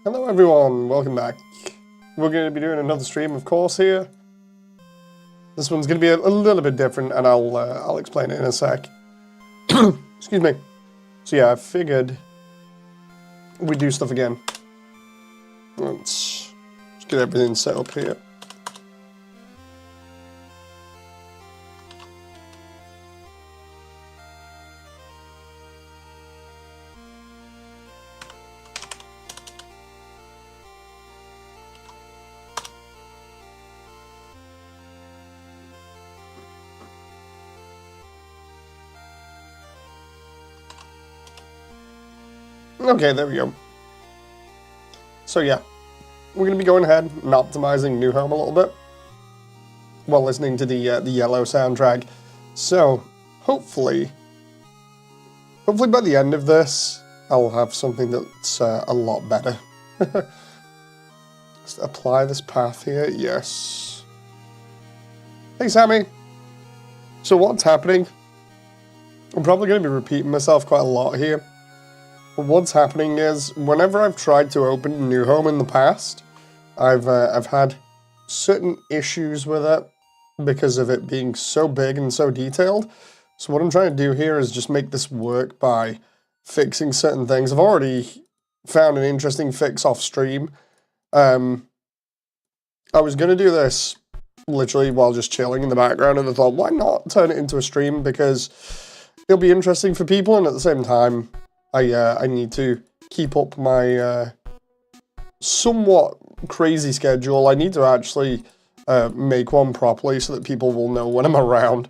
Hello everyone, welcome back. We're going to be doing another stream, of course, here. This one's going to be a little bit different, and I'll explain it in a sec. Excuse me. So yeah, I figured we'd do stuff again. Let's get everything set up here. Okay, there we go. So yeah, we're going to be going ahead and optimizing New Home a little bit while listening to the yellow soundtrack. So hopefully by the end of this, I'll have something that's a lot better. Let's apply this path here. Yes. Hey, Sammy. So what's happening? I'm probably going to be repeating myself quite a lot here. But what's happening is, whenever I've tried to open New Home in the past, I've had certain issues with it because of it being so big and so detailed. So what I'm trying to do here is just make this work by fixing certain things. I've already found an interesting fix off stream. I was going to do this literally while just chilling in the background, and I thought, why not turn it into a stream, because it'll be interesting for people, and at the same time, I need to keep up my somewhat crazy schedule. I need to actually make one properly so that people will know when I'm around.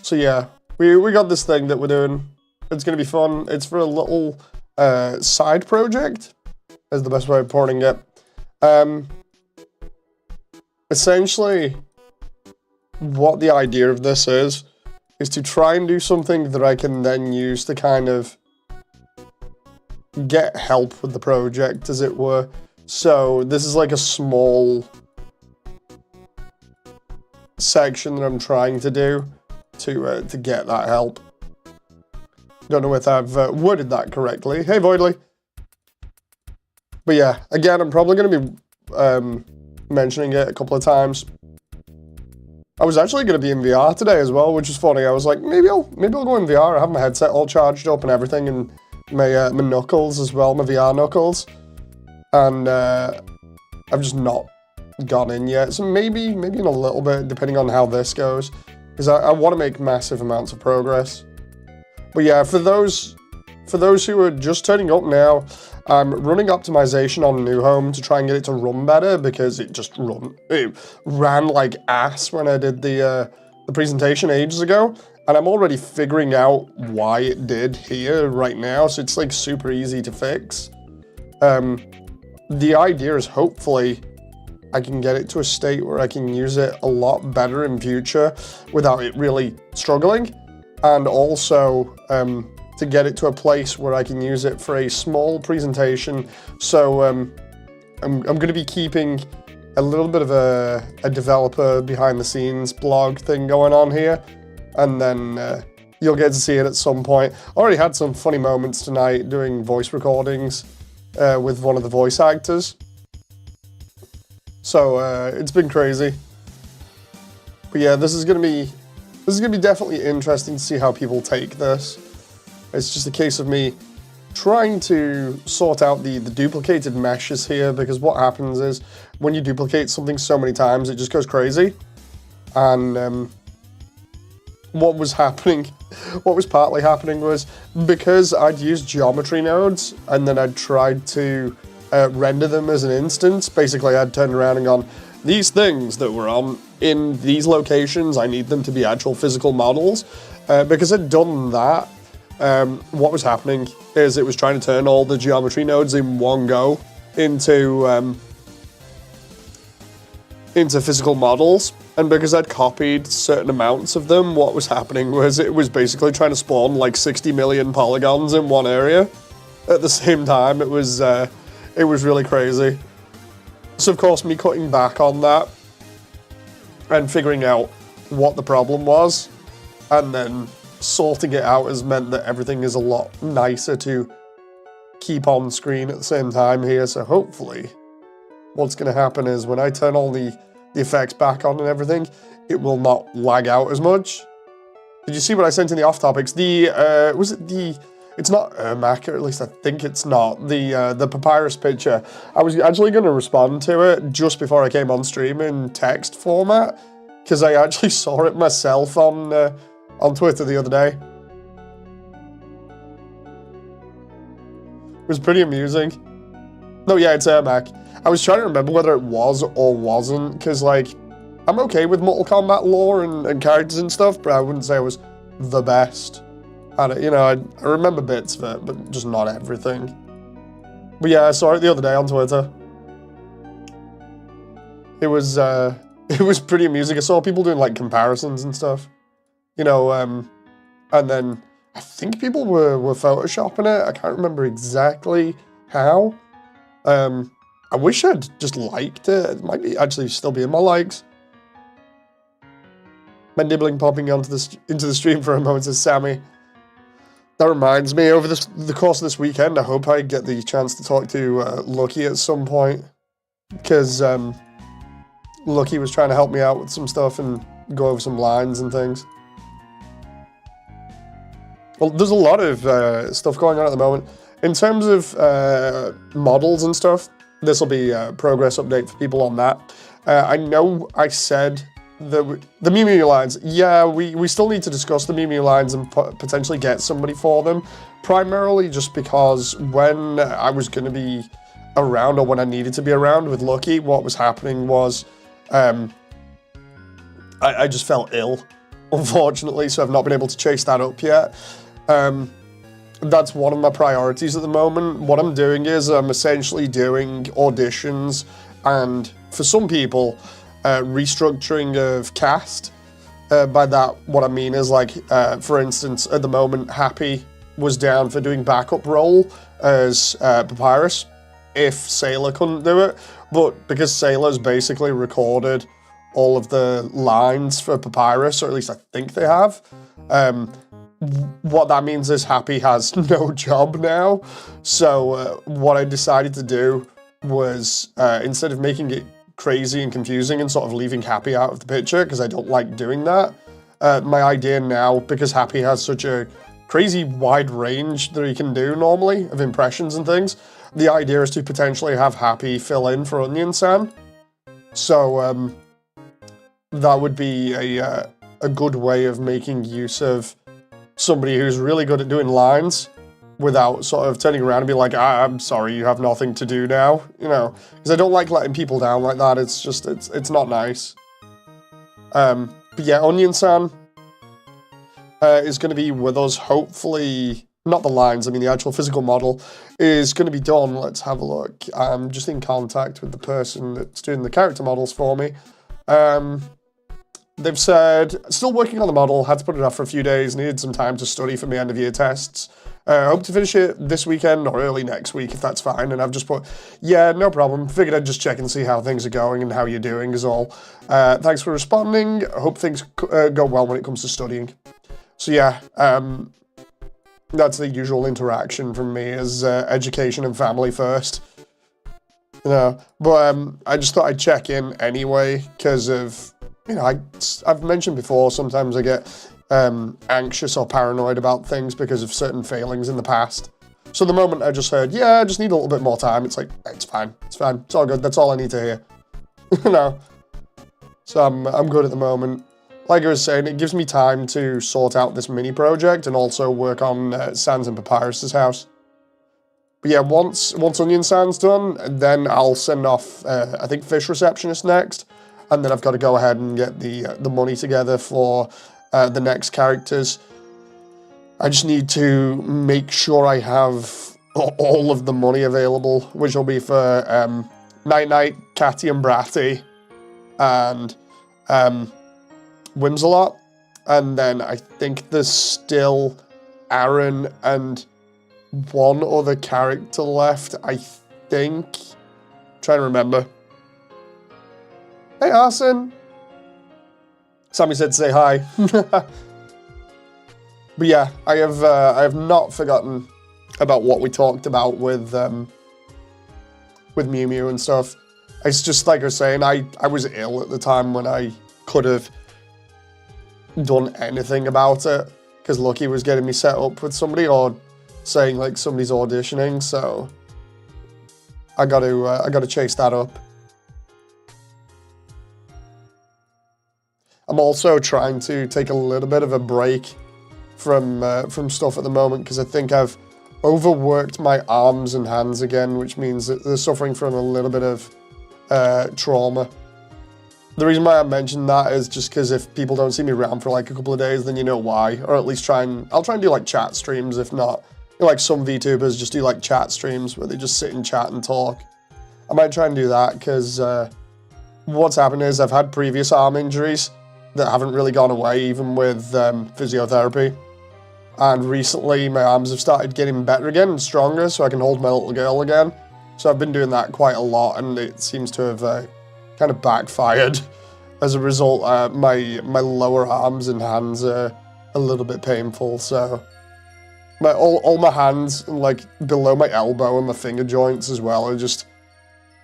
So yeah, we got this thing that we're doing. It's going to be fun. It's for a little side project, is the best way of putting it. Essentially, what the idea of this is to try and do something that I can then use to kind of get help with the project, as it were. So this is like a small section that I'm trying to do to get that help. Don't know if I've worded that correctly. Hey, Voidly. But yeah, again, I'm probably going to be mentioning it a couple of times. I was actually going to be in VR today as well, which is funny. I was like, maybe I'll go in VR. I have my headset all charged up and everything, and my knuckles as well, my VR knuckles, and I've just not gone in yet. So maybe in a little bit, depending on how this goes, because I want to make massive amounts of progress. But yeah, for those who are just turning up now, I'm running optimization on New Home to try and get it to run better, because it ran like ass when I did the presentation ages ago. And I'm already figuring out why it did here right now, so it's like super easy to fix. The idea is hopefully I can get it to a state where I can use it a lot better in future without it really struggling. And also to get it to a place where I can use it for a small presentation. So I'm going to be keeping a little bit of a developer behind the scenes blog thing going on here. And then you'll get to see it at some point. I already had some funny moments tonight doing voice recordings with one of the voice actors. So it's been crazy. But yeah, this is gonna be definitely interesting to see how people take this. It's just a case of me trying to sort out the duplicated meshes here, because what happens is when you duplicate something so many times, it just goes crazy. And what was partly happening was, because I'd used geometry nodes and then I'd tried to render them as an instance. Basically, I'd turned around and gone, these things that were in these locations, I need them to be actual physical models. Because I'd done that, what was happening is it was trying to turn all the geometry nodes in one go into physical models. And because I'd copied certain amounts of them, what was happening was it was basically trying to spawn like 60 million polygons in one area at the same time. It was really crazy. So of course, me cutting back on that and figuring out what the problem was, and then sorting it out has meant that everything is a lot nicer to keep on screen at the same time here, so hopefully what's going to happen is when I turn all the effects back on and everything, it will not lag out as much. Did you see what I sent in the off-topics? It's not Mac, or at least I think it's not, the papyrus picture. I was actually going to respond to it just before I came on stream in text format, because I actually saw it myself on Twitter the other day. It was pretty amusing. No, yeah, it's Mac. I was trying to remember whether it was or wasn't, because, like, I'm okay with Mortal Kombat lore and characters and stuff, but I wouldn't say I was the best at it. You know, I remember bits of it, but just not everything. But yeah, I saw it the other day on Twitter. It was pretty amusing. I saw people doing, like, comparisons and stuff. You know, and then I think people were photoshopping it. I can't remember exactly how. I wish I'd just liked it. It might be actually still be in my likes. My nibbling popping into the stream for a moment, says Sammy. That reminds me, over the course of this weekend, I hope I get the chance to talk to Lucky at some point. Because Lucky was trying to help me out with some stuff and go over some lines and things. Well, there's a lot of stuff going on at the moment. In terms of models and stuff, this will be a progress update for people on that. I know I said the Mew Mew lines. Yeah, we still need to discuss the Mew Mew lines and potentially get somebody for them. Primarily just because when I was going to be around, or when I needed to be around with Lucky, what was happening was I just fell ill, unfortunately, so I've not been able to chase that up yet. That's one of my priorities at the moment. What I'm doing is I'm essentially doing auditions and, for some people, restructuring of cast. By that, what I mean is, like, for instance, at the moment, Happy was down for doing backup role as Papyrus if Sailor couldn't do it, but because Sailor's basically recorded all of the lines for Papyrus, or at least I think they have, what that means is Happy has no job now. So what I decided to do was, instead of making it crazy and confusing and sort of leaving Happy out of the picture, because I don't like doing that, my idea now, because Happy has such a crazy wide range that he can do normally of impressions and things, the idea is to potentially have Happy fill in for Onion-san. So that would be a good way of making use of somebody who's really good at doing lines without sort of turning around and be like, I'm sorry, you have nothing to do now, you know, because I don't like letting people down like that. It's just, it's not nice. But yeah, Onion-san is going to be with us, hopefully, not the lines, I mean the actual physical model is going to be done. Let's have a look. I'm just in contact with the person that's doing the character models for me. They've said, still working on the model, had to put it off for a few days, needed some time to study for my end of year tests. Hope to finish it this weekend or early next week, if that's fine. And I've just put, yeah, no problem. Figured I'd just check and see how things are going and how you're doing is all. Thanks for responding. Hope things go well when it comes to studying. So yeah, that's the usual interaction from me, is education and family first. You know, but I just thought I'd check in anyway, because of, you know, I've mentioned before, sometimes I get anxious or paranoid about things because of certain failings in the past. So the moment I just heard, yeah, I just need a little bit more time, it's like, it's fine, it's all good, that's all I need to hear. You know? So I'm good at the moment. Like I was saying, it gives me time to sort out this mini project and also work on Sans and Papyrus's house. But yeah, once Onion Sans done, then I'll send off, I think, Fish Receptionist next. And then I've got to go ahead and get the money together for the next characters. I just need to make sure I have all of the money available, which will be for Night Night, Catty and Bratty, and Whimsalot. And then I think there's still Aaron and one other character left, I think. I'm trying to remember. Hey, Arson. Sammy said say hi. But yeah, I have not forgotten about what we talked about with Mew Mew and stuff. It's just like I was saying, I was ill at the time when I could have done anything about it, because Lucky was getting me set up with somebody or saying like somebody's auditioning, so I got to chase that up. I'm also trying to take a little bit of a break from stuff at the moment, because I think I've overworked my arms and hands again, which means that they're suffering from a little bit of trauma. The reason why I mentioned that is just because if people don't see me around for like a couple of days, then you know why. Or at least I'll try and do like chat streams, if not. You know, like some VTubers just do like chat streams where they just sit and chat and talk. I might try and do that, because what's happened is I've had previous arm injuries that haven't really gone away, even with physiotherapy. And recently my arms have started getting better again and stronger, so I can hold my little girl again. So I've been doing that quite a lot, and it seems to have kind of backfired. As a result, my lower arms and hands are a little bit painful, so all my hands, like below my elbow and my finger joints as well, are just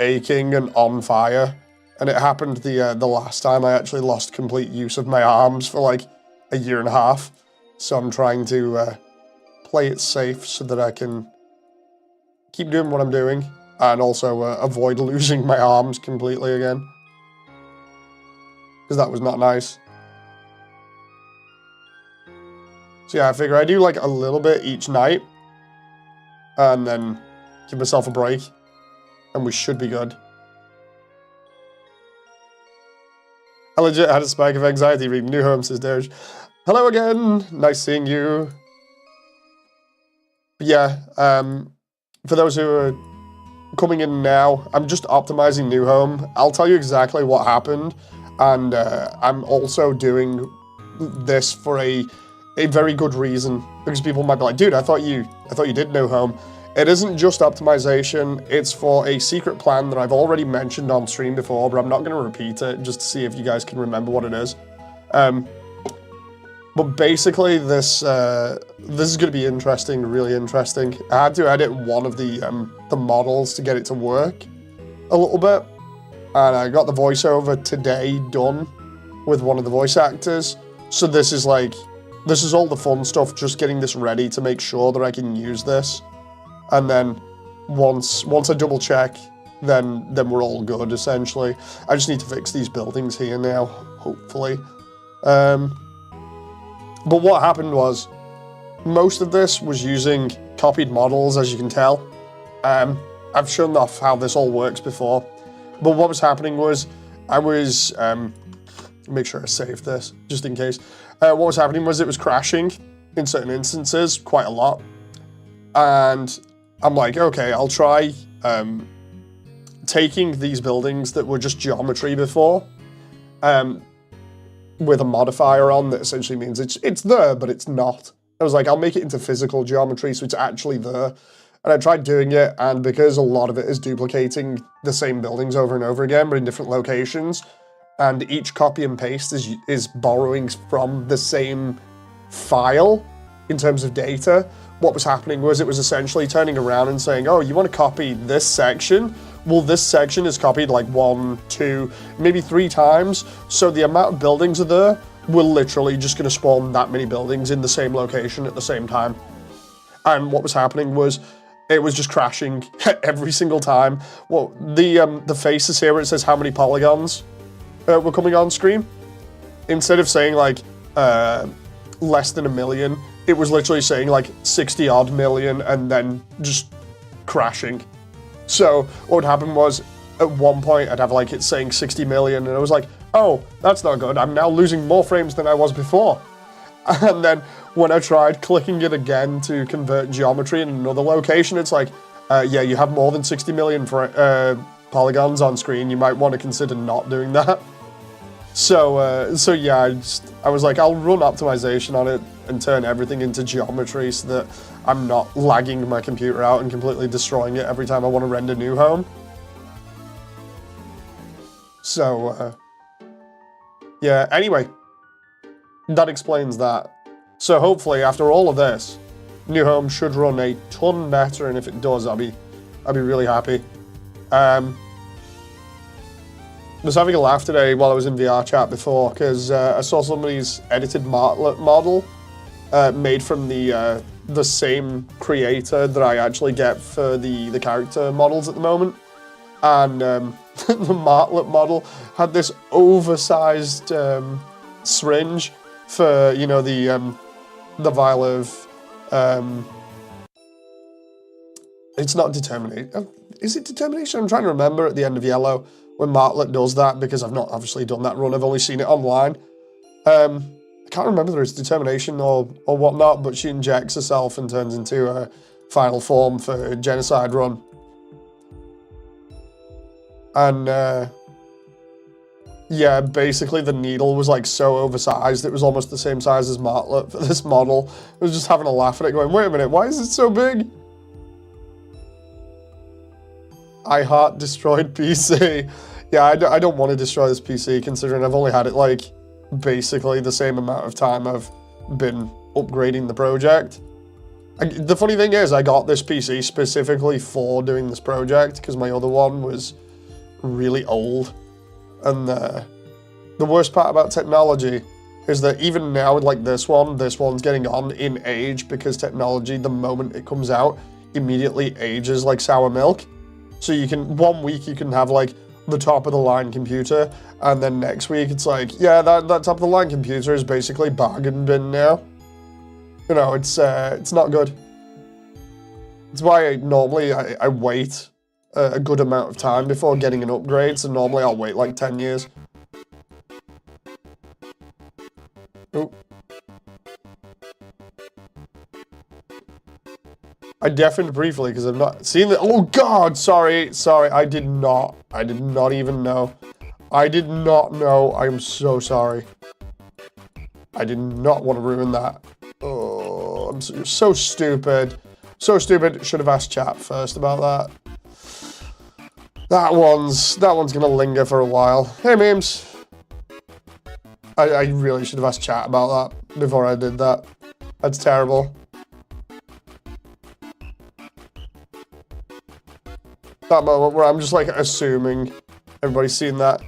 aching and on fire. And it happened the last time I actually lost complete use of my arms for like a year and a half. So I'm trying to play it safe so that I can keep doing what I'm doing and also avoid losing my arms completely again, because that was not nice. So yeah, I figure I do like a little bit each night and then give myself a break and we should be good. I legit had a spike of anxiety reading New Home, says Derge. Hello again, nice seeing you. But yeah, for those who are coming in now, I'm just optimizing New Home. I'll tell you exactly what happened, and I'm also doing this for a very good reason, because people might be like, dude, I thought you did New Home. It isn't just optimization, it's for a secret plan that I've already mentioned on stream before, but I'm not going to repeat it, just to see if you guys can remember what it is. But basically, this is going to be interesting, really interesting. I had to edit one of the models to get it to work a little bit, and I got the voiceover today done with one of the voice actors. So this is all the fun stuff, just getting this ready to make sure that I can use this. And then once I double check, then we're all good, essentially. I just need to fix these buildings here now, hopefully. But what happened was, most of this was using copied models, as you can tell. I've shown off how this all works before. But what was happening was, I was, make sure I save this, just in case. What was happening was it was crashing in certain instances, quite a lot. And I'm like, okay, I'll try taking these buildings that were just geometry before, with a modifier on that essentially means it's there, but it's not. I was like, I'll make it into physical geometry so it's actually there. And I tried doing it, and because a lot of it is duplicating the same buildings over and over again, but in different locations, and each copy and paste is borrowing from the same file in terms of data, what was happening was it was essentially turning around and saying, oh, you want to copy this section? Well, this section is copied like 1, 2, maybe 3 times. So the amount of buildings are there, we're literally just going to spawn that many buildings in the same location at the same time. And what was happening was it was just crashing every single time. Well, the faces here where it says how many polygons were coming on screen, instead of saying like less than 1 million, it was literally saying like 60 odd million and then just crashing. So what would happen was at one point I'd have like it saying 60 million and I was like, oh, that's not good. I'm now losing more frames than I was before. And then when I tried clicking it again to convert geometry in another location, it's like, yeah, you have more than 60 million polygons on screen. You might want to consider not doing that. So yeah, I was like, I'll run optimization on it and turn everything into geometry so that I'm not lagging my computer out and completely destroying it every time I want to render New Home. So, yeah, anyway, that explains that. So hopefully after all of this, New Home should run a ton better, and if it does, I'll be really happy. I was having a laugh today while I was in VR chat before, because I saw somebody's edited Martlet model made from the same creator that I actually get for the character models at the moment. And the Martlet model had this oversized syringe for, you know, the vial of... it's not determination. Is it determination? I'm trying to remember at the end of Yellow when Martlet does that, because I've not obviously done that run. I've only seen it online. I can't remember whether it's determination or whatnot, but she injects herself and turns into a final form for a genocide run. And yeah, basically the needle was like so oversized, it was almost the same size as Martlet for this model. I was just having a laugh at it going, wait a minute, why is it so big? I heart destroyed PC. Yeah, I don't want to destroy this PC, considering I've only had it like basically the same amount of time I've been upgrading the project. The funny thing is, I got this PC specifically for doing this project, because my other one was really old. And the worst part about technology is that even now, like this one's getting on in age, because technology, the moment it comes out, immediately ages like sour milk. So you can, 1 week you can have like the top of the line computer, and then next week it's like, yeah, that top of the line computer is basically bargain bin now. You know, it's not good. It's why I wait a good amount of time before getting an upgrade, so normally I'll wait like 10 years. Oop. I deafened briefly because I've not seen the— oh god, sorry, I did not even know. I did not know, I'm so sorry. I did not want to ruin that. Oh, I'm so stupid. So stupid, should have asked chat first about that. That one's gonna linger for a while. Hey memes. I really should have asked chat about that before I did that. That's terrible. That moment where I'm just like assuming everybody's seen that.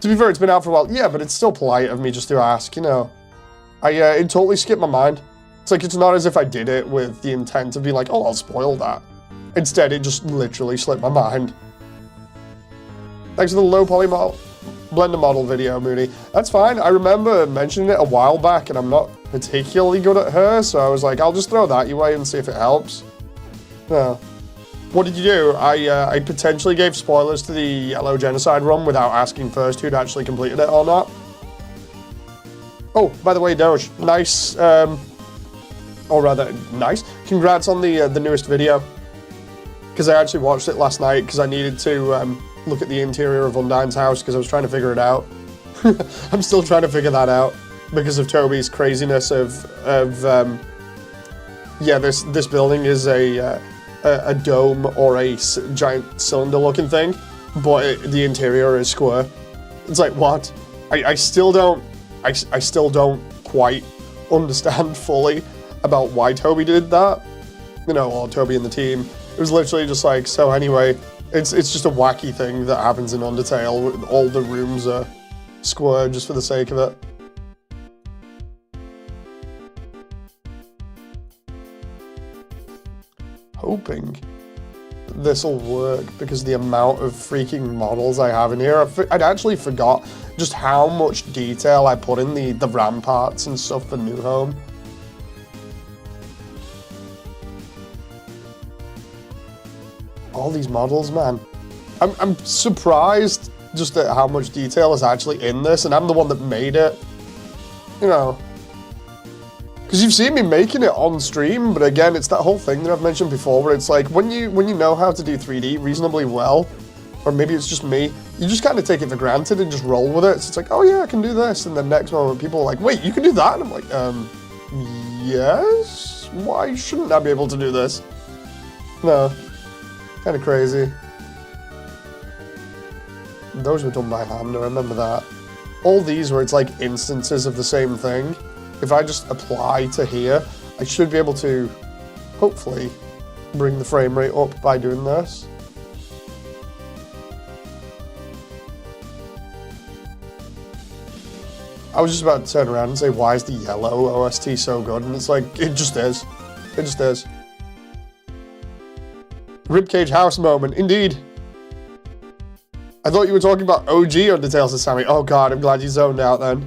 To be fair, it's been out for a while. Yeah, but it's still polite of me just to ask, you know. It totally skipped my mind. It's like, it's not as if I did it with the intent of being like, oh, I'll spoil that. Instead, it just literally slipped my mind. Thanks for the low poly blender model video, Mooney. That's fine. I remember mentioning it a while back, and I'm not particularly good at her, so I was like, I'll just throw that your way and see if it helps. No. What did you do? I potentially gave spoilers to the Yellow Genocide run without asking first who'd actually completed it or not. Oh, by the way, Doge, nice, or rather, nice. Congrats on the newest video. Because I actually watched it last night because I needed to look at the interior of Undyne's house because I was trying to figure it out. I'm still trying to figure that out because of Toby's craziness of yeah, this building is a dome or a giant cylinder-looking thing, but the interior is square. It's like, what? I still don't quite understand fully about why Toby did that. You know, or Toby and the team. It was literally just like, so anyway, it's just a wacky thing that happens in Undertale. All the rooms are square just for the sake of it. Hoping this'll work because the amount of freaking models I have in here. I'd actually forgot just how much detail I put in the ramparts and stuff for New Home. All these models, man. I'm surprised just at how much detail is actually in this, and I'm the one that made it. You know. Because you've seen me making it on stream, but again, it's that whole thing that I've mentioned before, where it's like, when you know how to do 3D reasonably well, or maybe it's just me, you just kind of take it for granted and just roll with it. So it's like, oh yeah, I can do this, and then next moment people are like, wait, you can do that? And I'm like, yes? Why shouldn't I be able to do this? No. Kind of crazy. Those were done by hand, I remember that. All these where it's like instances of the same thing. If I just apply to here, I should be able to hopefully bring the frame rate up by doing this. I was just about to turn around and say, why is the yellow OST so good? And it's like, it just is. It just is. Ribcage house moment, indeed. I thought you were talking about OG Undertale, says Sammy. Oh god, I'm glad you zoned out then.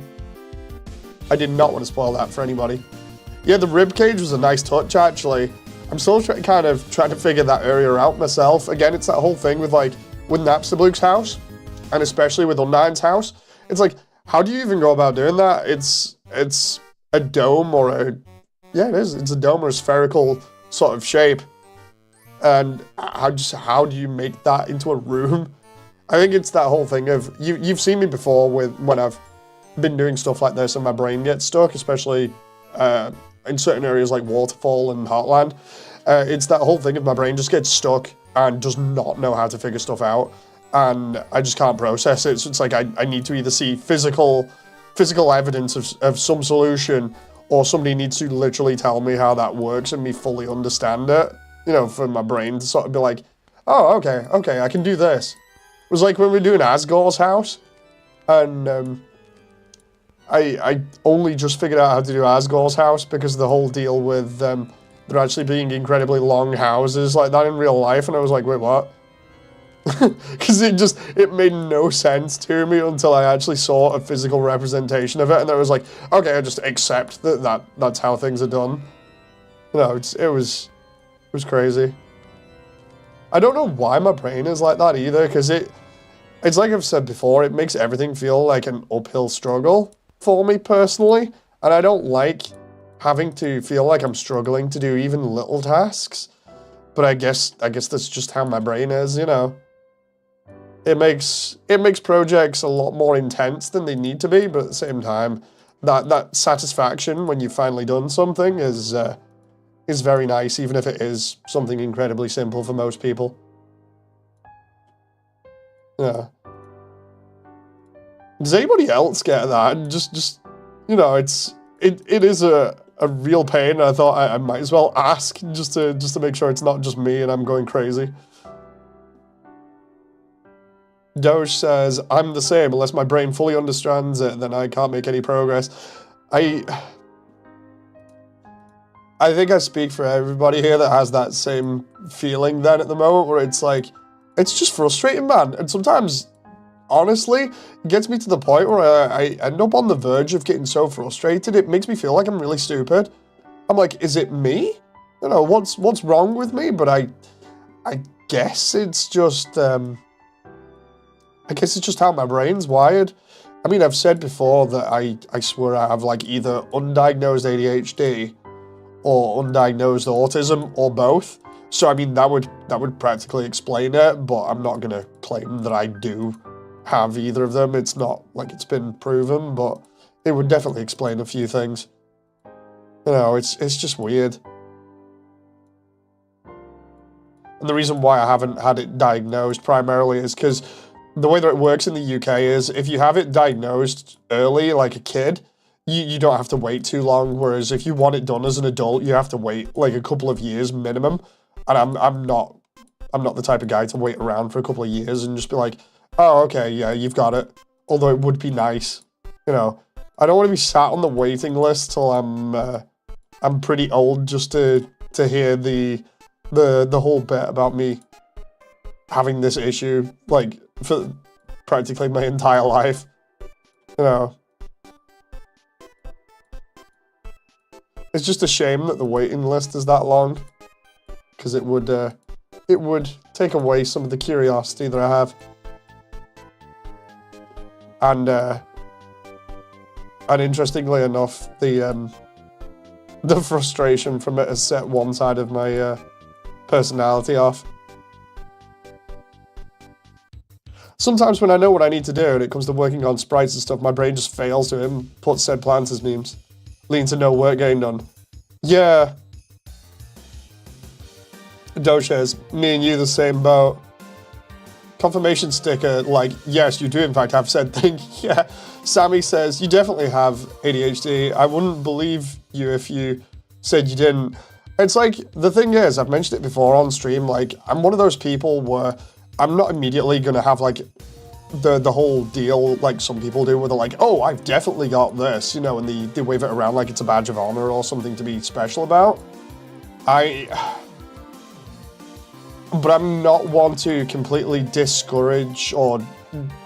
I did not want to spoil that for anybody. Yeah, the ribcage was a nice touch, actually. I'm still trying to figure that area out myself. Again, it's that whole thing with, like, with Napstabluke's house, and especially with Undyne's house. It's like, how do you even go about doing that? It's a dome or a... Yeah, it is. It's a dome or a spherical sort of shape. And how do you make that into a room? I think it's that whole thing of... You've seen me before when I've been doing stuff like this and my brain gets stuck, especially in certain areas like Waterfall and Heartland. It's that whole thing of my brain just gets stuck and does not know how to figure stuff out. And I just can't process it. So it's like I need to either see physical evidence of some solution, or somebody needs to literally tell me how that works and me fully understand it. You know, for my brain to sort of be like, oh, okay, I can do this. It was like when we were doing Asgore's house, and I only just figured out how to do Asgore's house because of the whole deal with there actually being incredibly long houses like that in real life, and I was like, wait, what? Because it made no sense to me until I actually saw a physical representation of it, and then I was like, okay, I just accept that's how things are done. You know, it was crazy. I don't know why my brain is like that either, because it's like I've said before, it makes everything feel like an uphill struggle for me personally, and I don't like having to feel like I'm struggling to do even little tasks. But I guess that's just how my brain is, you know. It makes projects a lot more intense than they need to be, but at the same time, that satisfaction when you've finally done something is very nice, even if it is something incredibly simple for most people. Yeah. Does anybody else get that? Just you know, it is a real pain. I thought I might as well ask just to make sure it's not just me and I'm going crazy. Doge says, I'm the same. Unless my brain fully understands it, then I can't make any progress. I think I speak for everybody here that has that same feeling then at the moment, where it's like, it's just frustrating, man. And sometimes, honestly, it gets me to the point where I end up on the verge of getting so frustrated, it makes me feel like I'm really stupid. I'm like, is it me? You know, what's wrong with me? But I guess it's just, I guess it's just how my brain's wired. I mean, I've said before that I swear I have like either undiagnosed ADHD or undiagnosed autism or both. So I mean, that would practically explain it, but I'm not gonna claim that I do have either of them. It's not like it's been proven, but it would definitely explain a few things. You know, it's just weird. And the reason why I haven't had it diagnosed primarily is because the way that it works in the UK is if you have it diagnosed early, like a kid, you don't have to wait too long. Whereas if you want it done as an adult, you have to wait like a couple of years minimum. And I'm not the type of guy to wait around for a couple of years and just be like, oh, okay, yeah, you've got it. Although it would be nice, you know. I don't want to be sat on the waiting list till I'm pretty old just to hear the whole bit about me having this issue, like, for practically my entire life, you know. It's just a shame that the waiting list is that long, because it would take away some of the curiosity that I have. And interestingly enough, the frustration from it has set one side of my personality off. Sometimes when I know what I need to do and it comes to working on sprites and stuff, my brain just fails to input said plants as memes, leading to no work getting done. Yeah. Doge says, me and you the same boat. Confirmation sticker, like, yes, you do in fact have said thing. Yeah. Sammy says, you definitely have ADHD. I wouldn't believe you if you said you didn't. It's like, the thing is, I've mentioned it before on stream, like, I'm one of those people where I'm not immediately gonna have, like, the whole deal like some people do, where they're like, oh, I've definitely got this, you know, and they wave it around like it's a badge of honor or something to be special about. But I'm not one to completely discourage or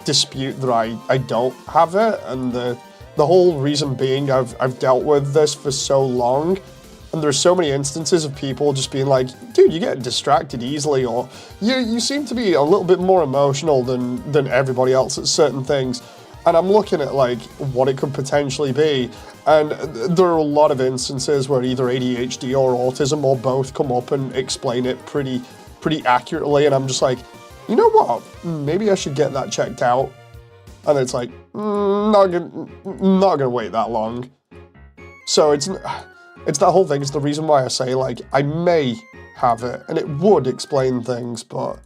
dispute that I don't have it, and the whole reason being I've dealt with this for so long, and there's so many instances of people just being like, dude, you get distracted easily, or you seem to be a little bit more emotional than everybody else at certain things. And I'm looking at like what it could potentially be, and there are a lot of instances where either ADHD or autism or both come up and explain it pretty accurately, and I'm just like, you know what, maybe I should get that checked out. And it's like, not gonna wait that long. So it's that whole thing. It's the reason why I say, like, I may have it, and it would explain things, but...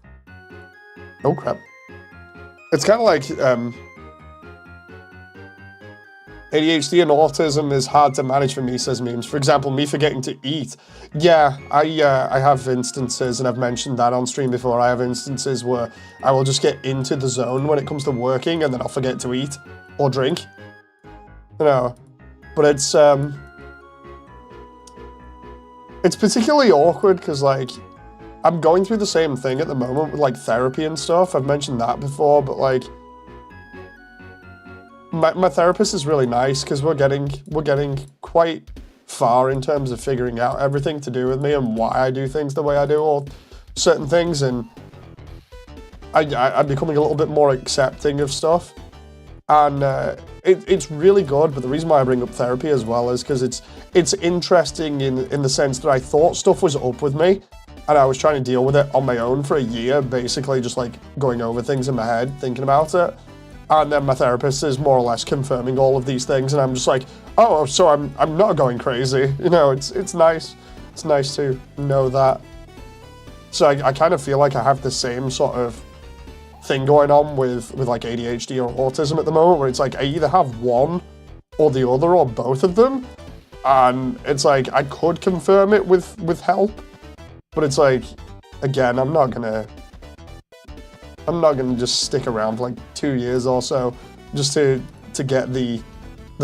Oh, crap. It's kind of like, ADHD and autism is hard to manage for me, says Memes. For example, me forgetting to eat. Yeah, I have instances, and I've mentioned that on stream before, I have instances where I will just get into the zone when it comes to working, and then I'll forget to eat or drink. You know, but it's particularly awkward because, like, I'm going through the same thing at the moment with, like, therapy and stuff. I've mentioned that before, but, like, my therapist is really nice because we're getting quite far in terms of figuring out everything to do with me and why I do things the way I do, or certain things, and I'm becoming a little bit more accepting of stuff. And it's really good, but the reason why I bring up therapy as well is because it's interesting in the sense that I thought stuff was up with me, and I was trying to deal with it on my own for a year, basically just like going over things in my head, thinking about it. And then my therapist is more or less confirming all of these things, and I'm just like, oh, so I'm not going crazy. You know, it's nice. It's nice to know that. So I kind of feel like I have the same sort of thing going on with like ADHD or autism at the moment, where it's like I either have one or the other or both of them, and it's like I could confirm it with help, but it's like, again, I'm not gonna just stick around for like 2 years or so just to get the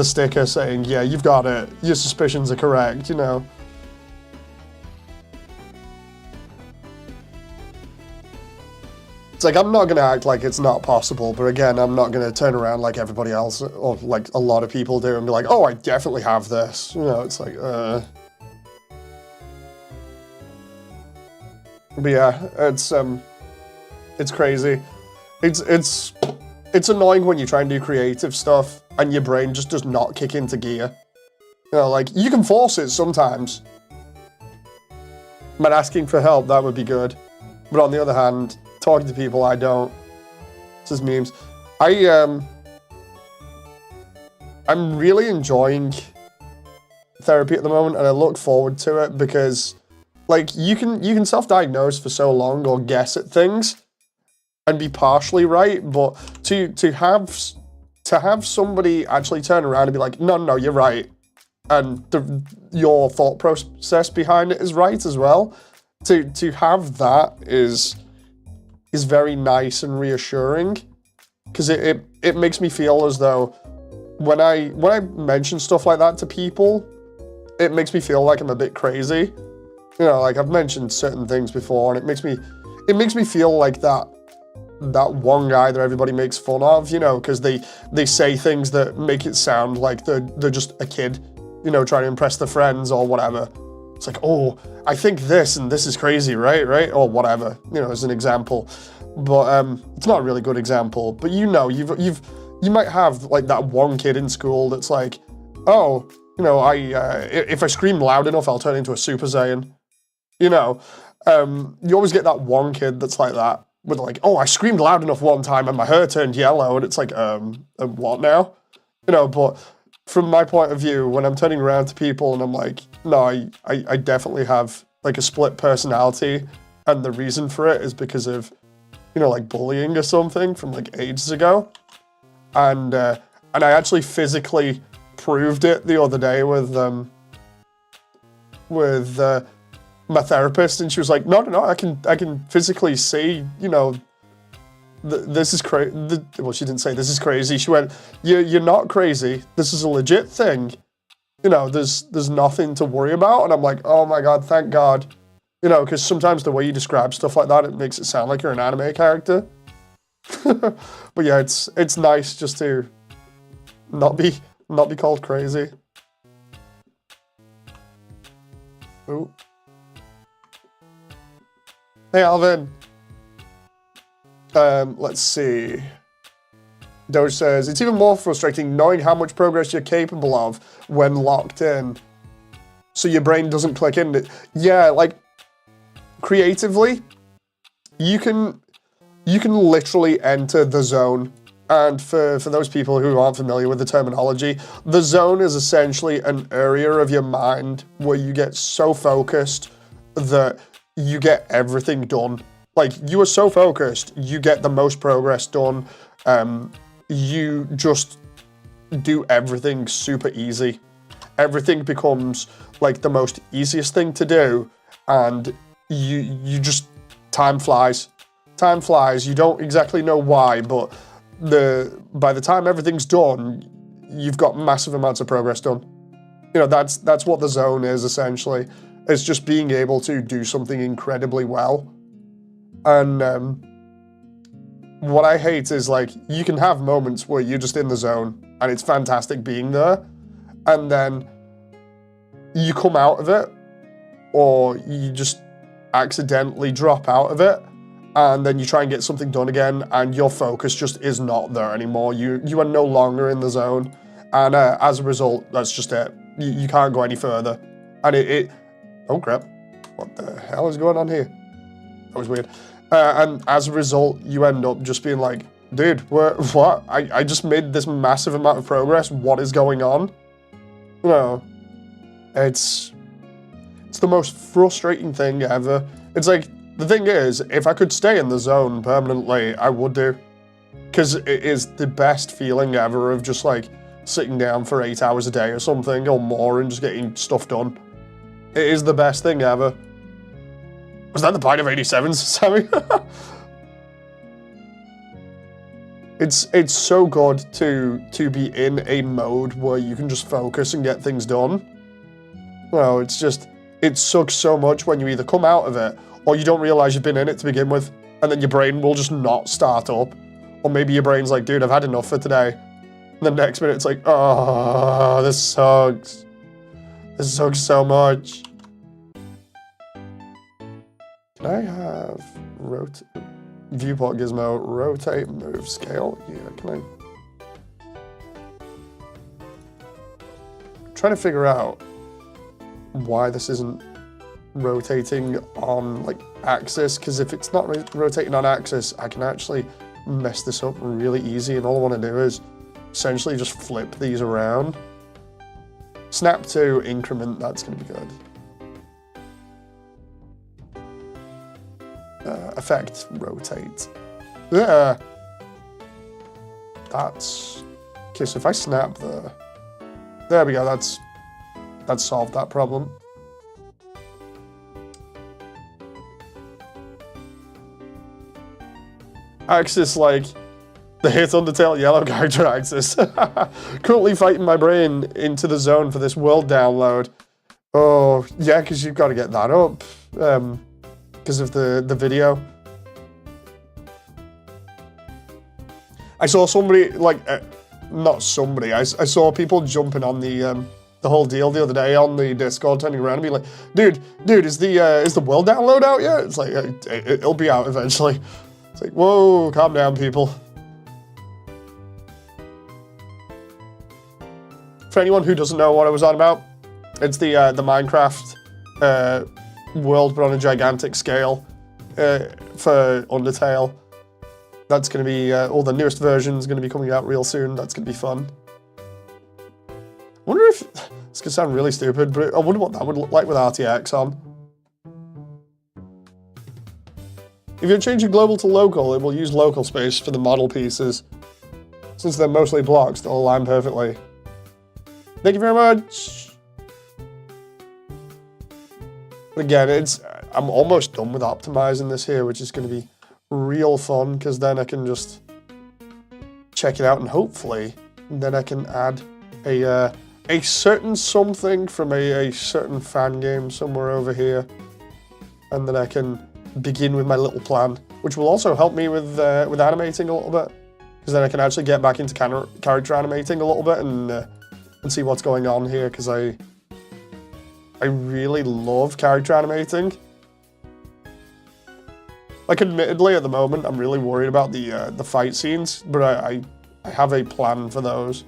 sticker saying, yeah, you've got it, your suspicions are correct, you know. It's like, I'm not gonna act like it's not possible, but again, I'm not gonna turn around like everybody else, or like a lot of people do, and be like, oh, I definitely have this. You know, it's like, But yeah, it's crazy. It's annoying when you try and do creative stuff, and your brain just does not kick into gear. You know, like, you can force it sometimes. But asking for help, that would be good. But on the other hand, talking to people, I don't. This is Memes. I'm really enjoying therapy at the moment, and I look forward to it because, like, you can self-diagnose for so long or guess at things and be partially right, but to have somebody actually turn around and be like, no, you're right, and your thought process behind it is right as well. To have that is very nice and reassuring, because it makes me feel as though when I mention stuff like that to people, it makes me feel like I'm a bit crazy. You know, like, I've mentioned certain things before, and it makes me feel like that one guy that everybody makes fun of, you know, because they say things that make it sound like they're just a kid, you know, trying to impress their friends or whatever. It's like, oh, I think this, and this is crazy, right? Or whatever, you know, as an example. But it's not a really good example. But you know, you might have like that one kid in school that's like, oh, you know, if I scream loud enough, I'll turn into a Super Saiyan. You know, you always get that one kid that's like that, with like, oh, I screamed loud enough one time and my hair turned yellow, and it's like, what now? You know, but from my point of view, when I'm turning around to people and I'm like, no, I definitely have like a split personality, and the reason for it is because of, you know, like bullying or something from like ages ago, and I actually physically proved it the other day with my therapist, and she was like, no, I can physically see, you know, this is crazy. Well, she didn't say this is crazy. She went, you're not crazy. This is a legit thing. You know, there's nothing to worry about. And I'm like, oh my God, thank God. You know, because sometimes the way you describe stuff like that, it makes it sound like you're an anime character. But yeah, it's nice just to not be called crazy. Ooh. Hey, Alvin. Let's see. Doge says, it's even more frustrating knowing how much progress you're capable of when locked in. So your brain doesn't click in. Yeah, like, creatively, you can literally enter the zone. And for those people who aren't familiar with the terminology, the zone is essentially an area of your mind where you get so focused that you get everything done. Like, you are so focused, you get the most progress done. You just do everything super easy. Everything becomes like the most easiest thing to do, and you just, time flies. Time flies. You don't exactly know why, but by the time everything's done, you've got massive amounts of progress done. You know, that's what the zone is essentially. It's just being able to do something incredibly well. And what I hate is, like, you can have moments where you're just in the zone and it's fantastic being there, and then you come out of it, or you just accidentally drop out of it, and then you try and get something done again, and your focus just is not there anymore. You are no longer in the zone, and as a result, that's just it. You can't go any further, and it oh crap, what the hell is going on here? That was weird. And as a result, you end up just being like, dude, what? I just made this massive amount of progress. What is going on? No, it's the most frustrating thing ever. It's like, the thing is, if I could stay in the zone permanently, I would do. Because it is the best feeling ever of just like sitting down for 8 hours a day or something or more and just getting stuff done. It is the best thing ever. Was that the pint of 87s, Sammy? It's so good to be in a mode where you can just focus and get things done. Well, it's just, it sucks so much when you either come out of it or you don't realize you've been in it to begin with, and then your brain will just not start up. Or maybe your brain's like, dude, I've had enough for today. And the next minute it's like, oh, this sucks. This sucks so much. Can I have viewport gizmo, rotate, move, scale? Yeah, can I? I'm trying to figure out why this isn't rotating on like axis, because if it's not rotating on axis, I can actually mess this up really easy, and all I want to do is essentially just flip these around. Snap to increment, that's going to be good. Effect, rotate. Yeah. That's... Okay, so if I snap there we go, that's solved that problem. Axis, like the hit Undertale yellow character axis. Currently fighting my brain into the zone for this world download. Oh, yeah, because you've got to get that up. Because of the video. I saw somebody, like, not somebody, I saw people jumping on the whole deal the other day on the Discord, turning around and being like, dude, is the world download out yet? It's like, it'll be out eventually. It's like, whoa, calm down, people. For anyone who doesn't know what I was on about, it's the Minecraft world, but on a gigantic scale for Undertale. That's going to be, all the newest versions going to be coming out real soon. That's going to be fun. I wonder if, this could sound really stupid, but I wonder what that would look like with RTX on. If you're changing global to local, it will use local space for the model pieces. Since they're mostly blocks, they'll align perfectly. Thank you very much! But again, I'm almost done with optimizing this here, which is going to be real fun, because then I can just check it out, and hopefully then I can add a certain something from a certain fan game somewhere over here, and then I can begin with my little plan, which will also help me with animating a little bit, because then I can actually get back into character animating a little bit and see what's going on here, because I really love character animating. Like, admittedly, at the moment, I'm really worried about the fight scenes, but I have a plan for those.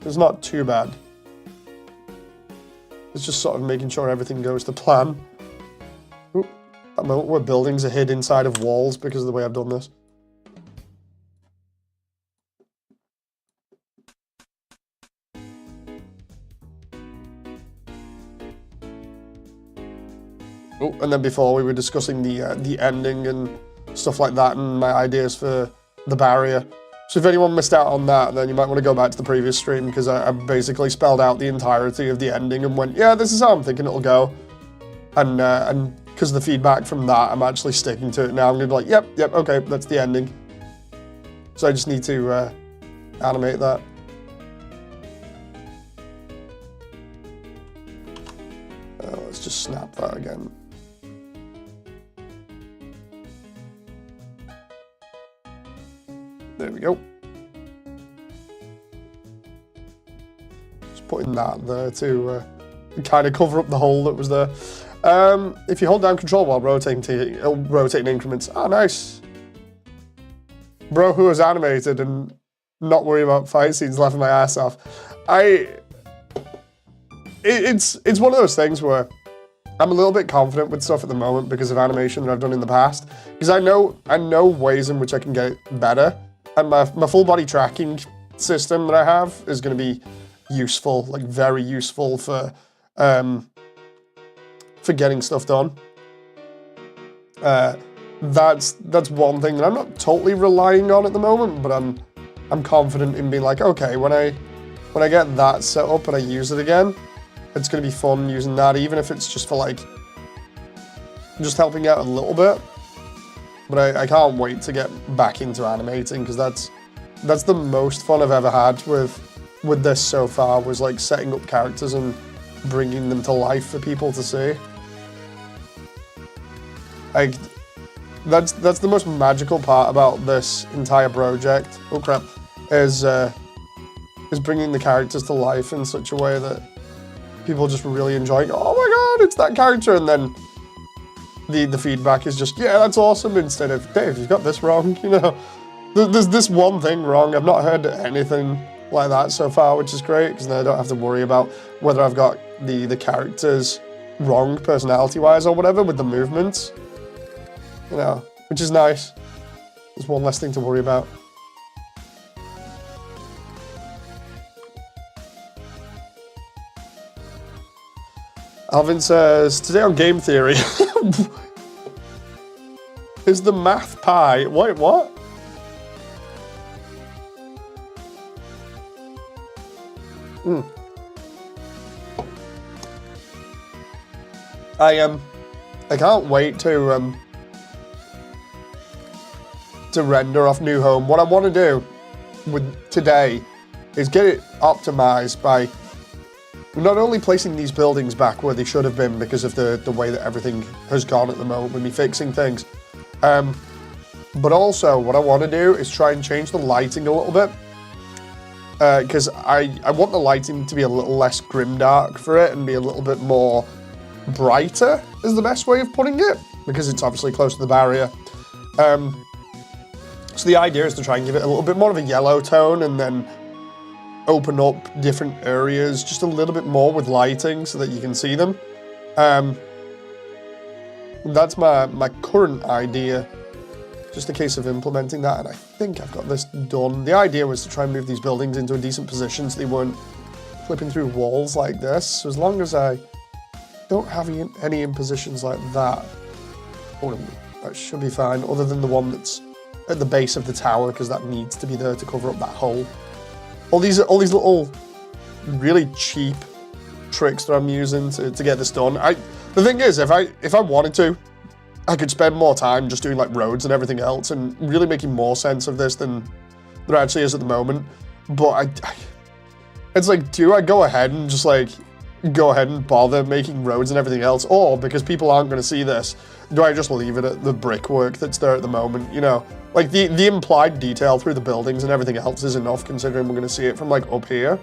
It's not too bad. It's just sort of making sure everything goes to plan. Ooh, that moment where buildings are hid inside of walls because of the way I've done this. Oh, and then before we were discussing the ending and stuff like that, and my ideas for the barrier. So if anyone missed out on that, then you might want to go back to the previous stream, because I basically spelled out the entirety of the ending and went, yeah, this is how I'm thinking it'll go. And because of the feedback from that, I'm actually sticking to it now. I'm going to be like, yep, okay, that's the ending. So I just need to animate that. Let's just snap that again. There we go. Just putting that there to kind of cover up the hole that was there. If you hold down control while rotating, it'll rotate in increments. Oh, nice. Bro who was animated and not worry about fight scenes, laughing my ass off. It's one of those things where I'm a little bit confident with stuff at the moment because of animation that I've done in the past. Because I know ways in which I can get better. And my full body tracking system that I have is going to be useful, like very useful for getting stuff done. That's one thing that I'm not totally relying on at the moment, but I'm confident in being like, okay, when I get that set up and I use it again, it's going to be fun using that, even if it's just for like just helping out a little bit. But I can't wait to get back into animating, because that's the most fun I've ever had with this so far, was like setting up characters and bringing them to life for people to see. Like, that's the most magical part about this entire project. Oh crap, is bringing the characters to life in such a way that people just really enjoy. Oh my god, it's that character, and then the feedback is just, yeah, that's awesome, instead of, Dave, you've got this wrong, you know. There's this one thing wrong. I've not heard anything like that so far, which is great, because then I don't have to worry about whether I've got the characters wrong personality-wise or whatever with the movements. You know, which is nice. There's one less thing to worry about. Alvin says, today on Game Theory, is the math pie? Wait, what? I can't wait to render off New Home. What I want to do with today is get it optimized by not only placing these buildings back where they should have been because of the way that everything has gone at the moment with me fixing things, but also what I want to do is try and change the lighting a little bit, because I want the lighting to be a little less grimdark for it and be a little bit more brighter, is the best way of putting it, because it's obviously close to the barrier. So the idea is to try and give it a little bit more of a yellow tone, and then open up different areas just a little bit more with lighting so that you can see them. That's my current idea. Just a case of implementing that, and I think I've got this done. The idea was to try and move these buildings into a decent position so they weren't flipping through walls like this. So as long as I don't have any in positions like that, oh, that should be fine, other than the one that's at the base of the tower, because that needs to be there to cover up that hole. All these little really cheap tricks that I'm using to get this done. The thing is, if I wanted to, I could spend more time just doing like roads and everything else and really making more sense of this than there actually is at the moment. But it's like, do I go ahead and just like, go ahead and bother making roads and everything else? Or because people aren't going to see this, do I just leave it at the brickwork that's there at the moment, you know? Like the implied detail through the buildings and everything else is enough considering we're going to see it from like up here.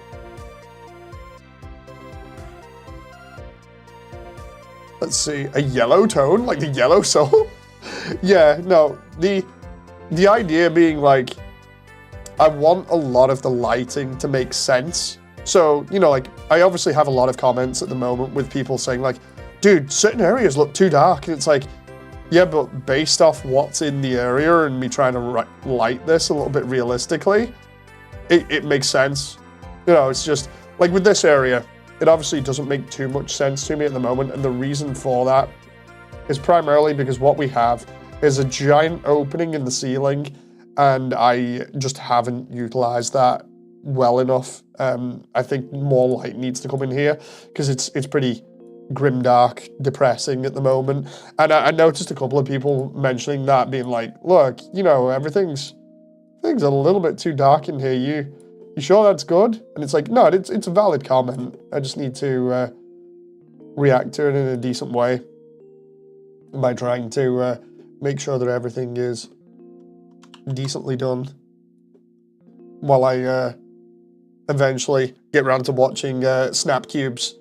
Let's see, a yellow tone, like the yellow soul? Yeah, no, the idea being like, I want a lot of the lighting to make sense. So, you know, like, I obviously have a lot of comments at the moment with people saying like, dude, certain areas look too dark. And it's like, yeah, but based off what's in the area and me trying to light this a little bit realistically, it makes sense. You know, it's just, like with this area, it obviously doesn't make too much sense to me at the moment, and the reason for that is primarily because what we have is a giant opening in the ceiling, and I just haven't utilized that well enough. I think more light needs to come in here, because it's pretty grimdark, depressing at the moment. And I noticed a couple of people mentioning that, being like, look, you know, everything's a little bit too dark in here. You sure that's good? And it's like, no, it's a valid comment. I just need to react to it in a decent way by trying to make sure that everything is decently done while I eventually get around to watching Snapcube's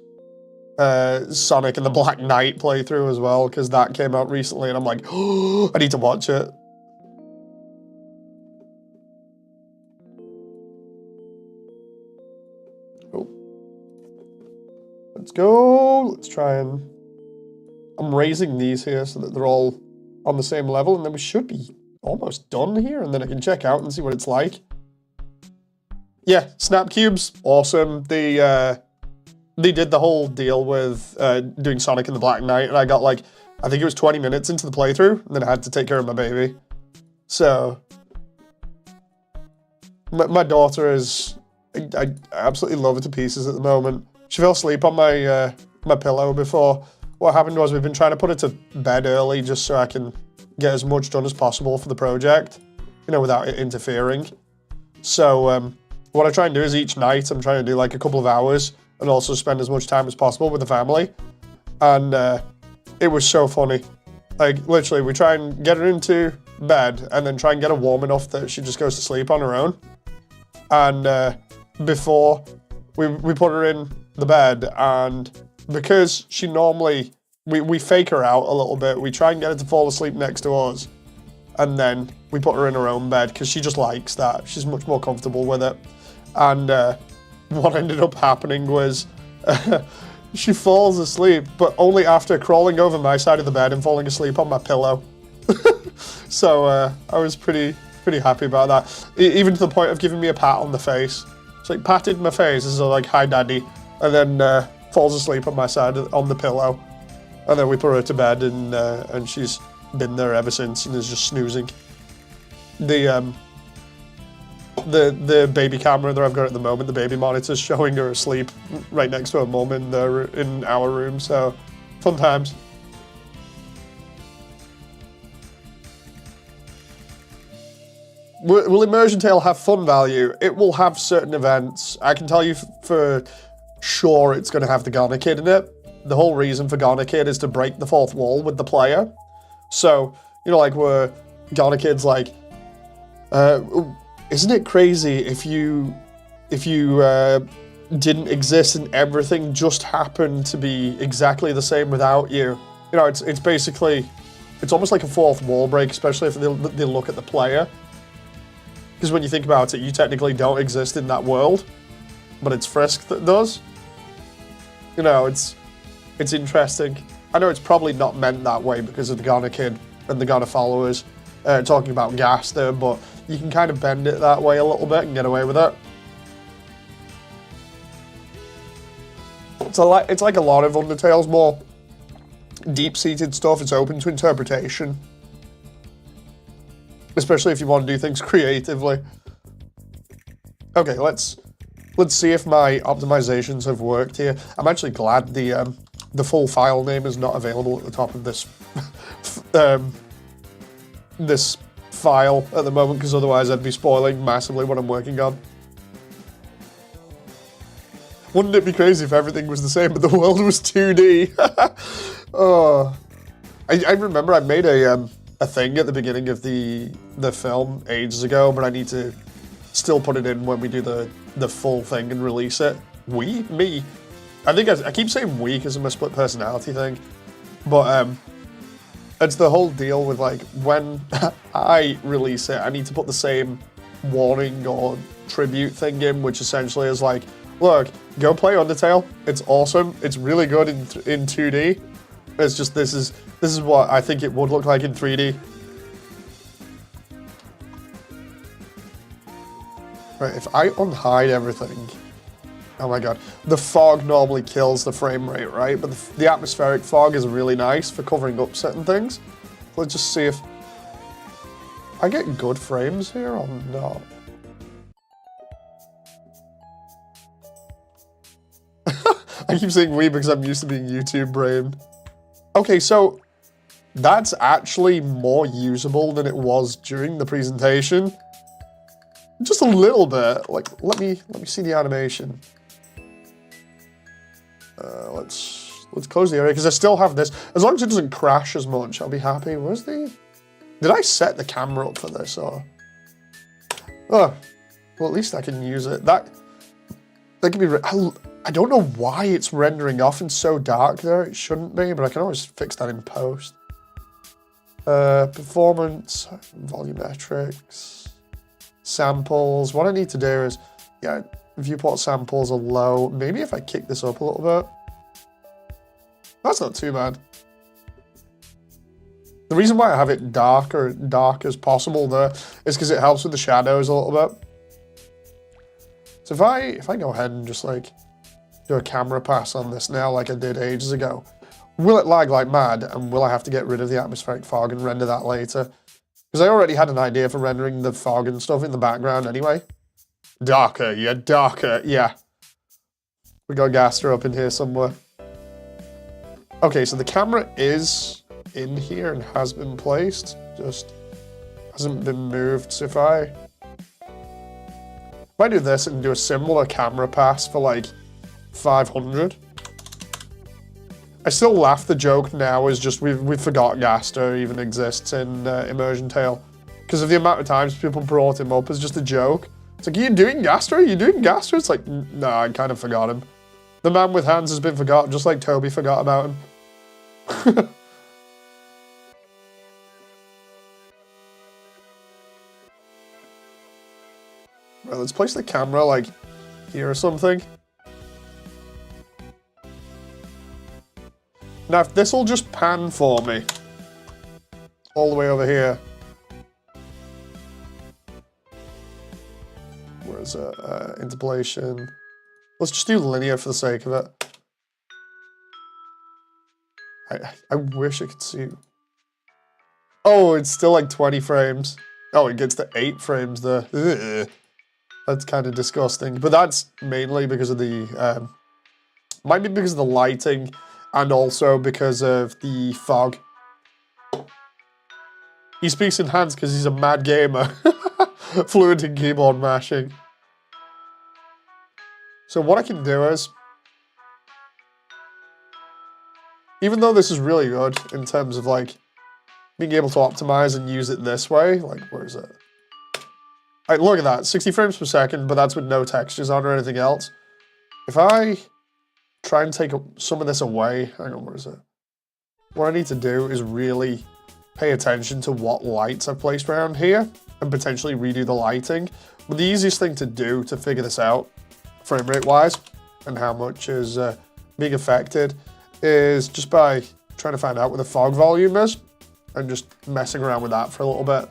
Sonic and the Black Knight playthrough as well, because that came out recently and I'm like, oh, I need to watch it. Let's go. Let's try and... I'm raising these here so that they're all on the same level, and then we should be almost done here, and then I can check out and see what it's like. Yeah, Snapcube's awesome. They did the whole deal with doing Sonic and the Black Knight, and I got like, I think it was 20 minutes into the playthrough, and then I had to take care of my baby. So, my daughter is... I absolutely love it to pieces at the moment. She fell asleep on my my pillow before. What happened was we've been trying to put her to bed early just so I can get as much done as possible for the project, you know, without it interfering. So what I try and do is each night I'm trying to do like a couple of hours and also spend as much time as possible with the family. And it was so funny. Like literally we try and get her into bed and then try and get her warm enough that she just goes to sleep on her own. And before we put her in the bed, and because she normally, we fake her out a little bit, we try and get her to fall asleep next to us, and then we put her in her own bed because she just likes that. She's much more comfortable with it. And what ended up happening was she falls asleep, but only after crawling over my side of the bed and falling asleep on my pillow. So I was pretty happy about that. Even to the point of giving me a pat on the face. It's like patted my face as like, hi daddy, and then falls asleep on my side on the pillow. And then we put her to bed, and she's been there ever since and is just snoozing. The baby camera that I've got at the moment, the baby monitor's showing her asleep right next to her mum in our room, so fun times. Will Immersiontale have fun value? It will have certain events. I can tell you for sure it's going to have the Ghana Kid in it. The whole reason for Ghana Kid is to break the fourth wall with the player. So, you know, like where Ghana Kid's like, isn't it crazy if you didn't exist and everything just happened to be exactly the same without you? You know, it's basically, it's almost like a fourth wall break, especially if they look at the player. Because when you think about it, you technically don't exist in that world, but it's Frisk that does. You know, it's interesting. I know it's probably not meant that way because of the Ghana Kid and the Ghana followers talking about gas there, but you can kind of bend it that way a little bit and get away with it. It's like a lot of Undertale's more deep-seated stuff. It's open to interpretation. Especially if you want to do things creatively. Okay, let's see if my optimizations have worked here. I'm actually glad the the full file name is not available at the top of this this file at the moment, because otherwise I'd be spoiling massively what I'm working on. Wouldn't it be crazy if everything was the same but the world was 2D? Oh, I remember I made a thing at the beginning of the film ages ago, but I need to still put it in when we do the full thing and release it. Me. I think I keep saying we because of my split personality thing, but it's the whole deal with like when I release it, I need to put the same warning or tribute thing in, which essentially is like, look, go play Undertale. It's awesome. It's really good in 2D. It's just this is what I think it would look like in 3D. Right, if I unhide everything, oh my god, the fog normally kills the frame rate, right? But the atmospheric fog is really nice for covering up certain things. Let's just see if I get good frames here or not. I keep saying we because I'm used to being YouTube brain. Okay, so that's actually more usable than it was during the presentation. Just a little bit. Like, let me see the animation. Let's close the area because I still have this. As long as it doesn't crash as much, I'll be happy. Where's the? Did I set the camera up for this or? Oh, well at least I can use it. That can be. I don't know why it's rendering off and so dark there. It shouldn't be, but I can always fix that in post. Performance, volumetrics, samples. What I need to do is, yeah, viewport samples are low. Maybe if I kick this up a little bit. That's not too bad. The reason why I have it dark as possible there is because it helps with the shadows a little bit. So if I go ahead and just like do a camera pass on this now like I did ages ago, will it lag like mad and will I have to get rid of the atmospheric fog and render that later? Because I already had an idea for rendering the fog and stuff in the background anyway. Darker, yeah. We got Gaster up in here somewhere. Okay, so the camera is in here and has been placed, just hasn't been moved. So if I do this and do a similar camera pass for like 500. I still laugh. The joke now is just we forgot Gaster even exists in Immersiontale because of the amount of times people brought him up as just a joke. It's like, are you doing Gaster? Are you doing Gaster? It's like, no, I kind of forgot him. The man with hands has been forgotten, just like Toby forgot about him. Right, let's place the camera like here or something. Now, if this will just pan for me all the way over here. Where's interpolation? Let's just do linear for the sake of it. I wish I could see. Oh, it's still like 20 frames. Oh, it gets to 8 frames there. Ugh. That's kind of disgusting. But that's mainly because of the, might be because of the lighting and also because of the fog. He speaks in hands because he's a mad gamer. Fluent in keyboard mashing. So what I can do is, even though this is really good in terms of like being able to optimize and use it this way, like where is it? Like, look at that, 60 frames per second, but that's with no textures on or anything else. If I try and take some of this away, hang on, where is it? What I need to do is really pay attention to what lights I've placed around here and potentially redo the lighting. But the easiest thing to do to figure this out, frame rate wise, and how much is being affected, is just by trying to find out what the fog volume is and just messing around with that for a little bit.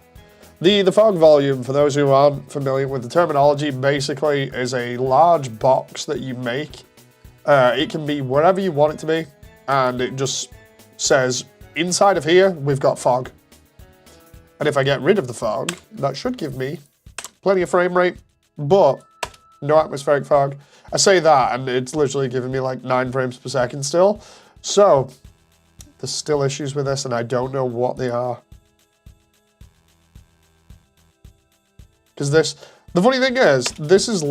The fog volume, for those who aren't familiar with the terminology, basically is a large box that you make. It can be wherever you want it to be, and it just says, inside of here, we've got fog. And if I get rid of the fog, that should give me plenty of frame rate, but no atmospheric fog. I say that, and it's literally giving me like 9 frames per second still. So, there's still issues with this, and I don't know what they are. Because the funny thing is, this is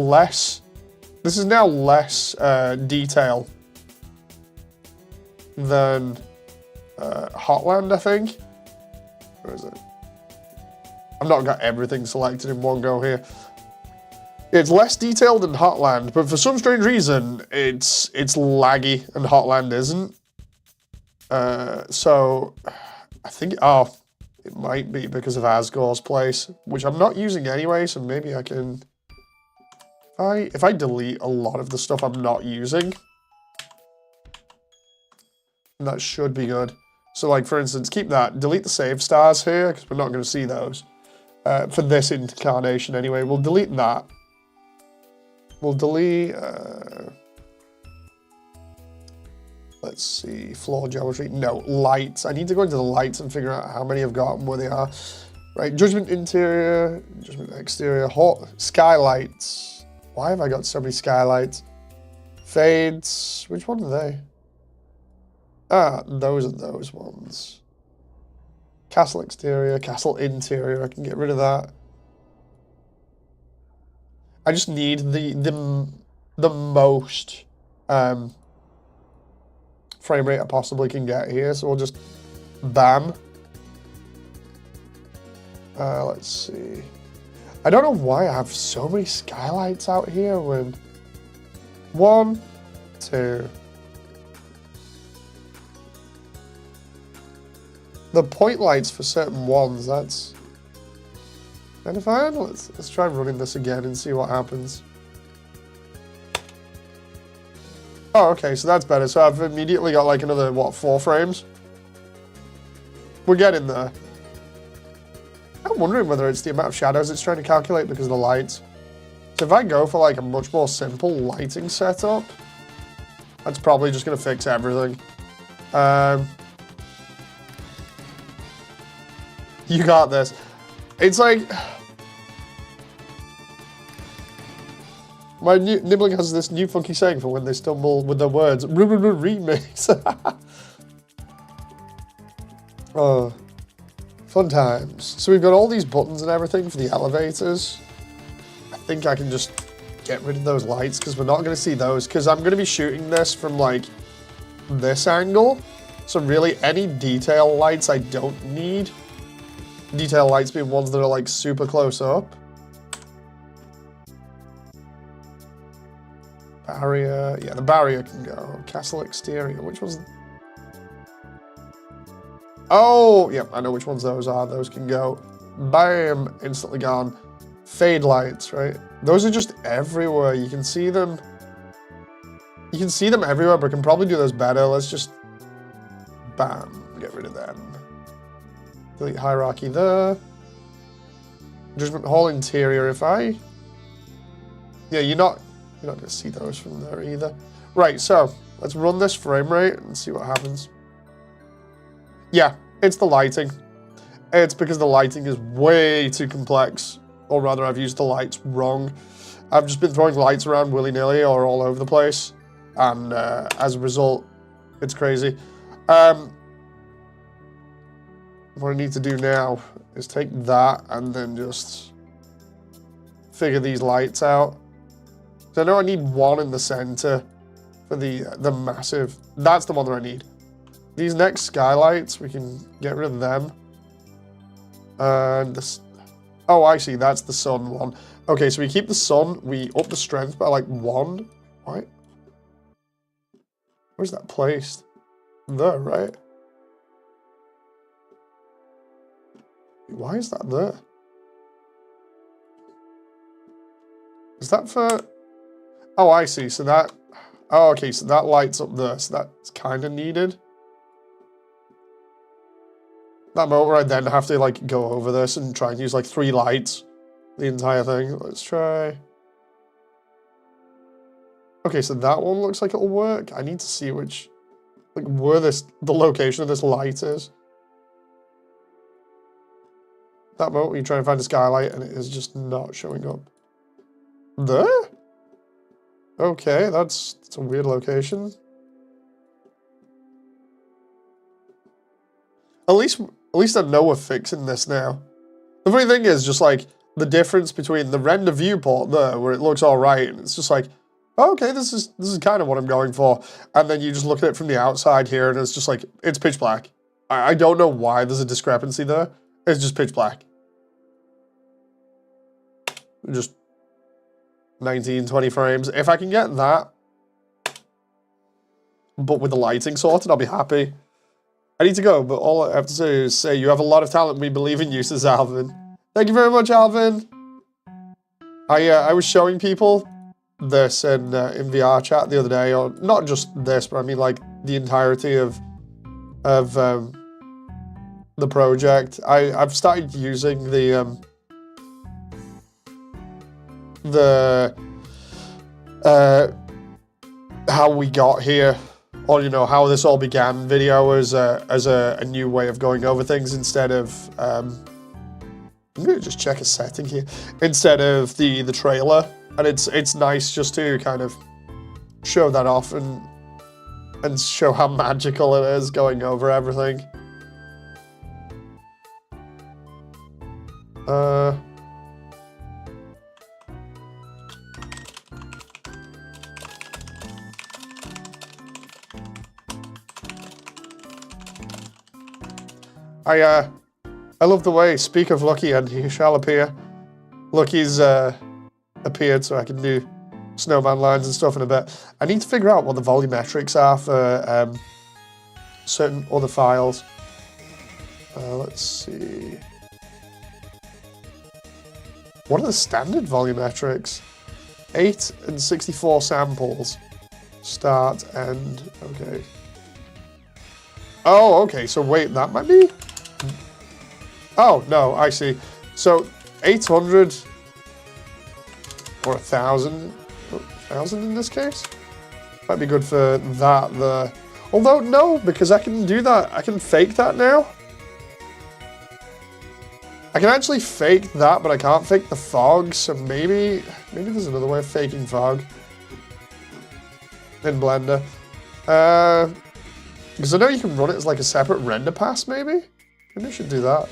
now less detail than Hotland, I think. Where is it? I've not got everything selected in one go here. It's less detailed than Hotland, but for some strange reason, it's laggy and Hotland isn't. So I think, it might be because of Asgore's place, which I'm not using anyway, so maybe I can... If I delete a lot of the stuff I'm not using, that should be good. So like, for instance, keep that, delete the save stars here, because we're not going to see those. For this incarnation anyway, we'll delete that. We'll delete... let's see, floor geometry. No, lights. I need to go into the lights and figure out how many I've got and where they are. Right, judgment interior, judgment exterior, skylights. Why have I got so many skylights? Fades, which one are they? Ah, those are those ones. Castle exterior, castle interior, I can get rid of that. I just need the most frame rate I possibly can get here, so we'll just bam. Let's see. I don't know why I have so many skylights out here when 1, 2. The point lights for certain ones, that's kind of fine. Let's try running this again and see what happens. Oh, okay, so that's better. So I've immediately got like another, what, 4 frames? We're getting there. I'm wondering whether it's the amount of shadows it's trying to calculate because of the lights. So if I go for like a much more simple lighting setup, that's probably just going to fix everything. You got this. It's like... My Nibbling has this new funky saying for when they stumble with their words. Remix. Oh, fun times. So we've got all these buttons and everything for the elevators. I think I can just get rid of those lights because we're not going to see those because I'm going to be shooting this from like this angle. So really any detail lights I don't need. Detail lights being ones that are like super close up. Barrier, yeah, the barrier can go. Castle exterior, which one's... Oh, yep, I know which ones those are. Those can go. Bam, instantly gone. Fade lights, right? Those are just everywhere. You can see them. You can see them everywhere, but can probably do those better. Let's just... Bam, get rid of them. Delete hierarchy there. Judgment Hall interior, if I... Yeah, you're not going to see those from there either. Right, so let's run this frame rate and see what happens. Yeah, it's the lighting. It's because the lighting is way too complex. Or rather, I've used the lights wrong. I've just been throwing lights around willy-nilly or all over the place. And as a result, it's crazy. What I need to do now is take that and then just figure these lights out. So I know I need one in the center for the massive. That's the one that I need. These next skylights, we can get rid of them. And this. Oh, I see. That's the sun one. Okay, so we keep the sun. We up the strength by like 1. Right? Where's that placed? There, right? Why is that there? Is that for... Oh, I see. So that... Oh, okay. So that lights up there. So that's kind of needed. That moment where I then have to, like, go over this and try and use, like, 3 lights. The entire thing. Let's try... Okay, so that one looks like it'll work. I need to see which... Like, where the location of this light is. That moment when you try and find a skylight and it is just not showing up. There? Okay, that's a weird location. At least I know we're fixing this now. The funny thing is just like the difference between the render viewport there, where it looks all right, and it's just like, oh, okay, this is kind of what I'm going for, and then you just look at it from the outside here, and it's just like it's pitch black. I don't know why there's a discrepancy there. It's just pitch black. Just 19, 20 frames. If I can get that, but with the lighting sorted, I'll be happy. I need to go, but all I have to say is you have a lot of talent. We believe in you, says Alvin. Thank you very much, Alvin. I was showing people this in VR chat the other day, or not just this, but I mean like the entirety of the project. I've started using the how we got here, or you know how this all began video as a new way of going over things instead of I'm gonna just check a setting here instead of the trailer, and it's nice just to kind of show that off and show how magical it is going over everything. I love the way, speak of Lucky, and he shall appear. Lucky's appeared, so I can do snowman lines and stuff in a bit. I need to figure out what the volumetrics are for certain other files. Let's see. What are the standard volumetrics? 8 and 64 samples. Start, end, okay. Oh, okay, so wait, that might be? Oh, no, I see. So, 800 or 1,000 in this case? Might be good for that there. Although, no, because I can do that. I can fake that now. I can actually fake that, but I can't fake the fog, so maybe there's another way of faking fog in Blender. Because I know you can run it as like a separate render pass, maybe? Maybe I should do that.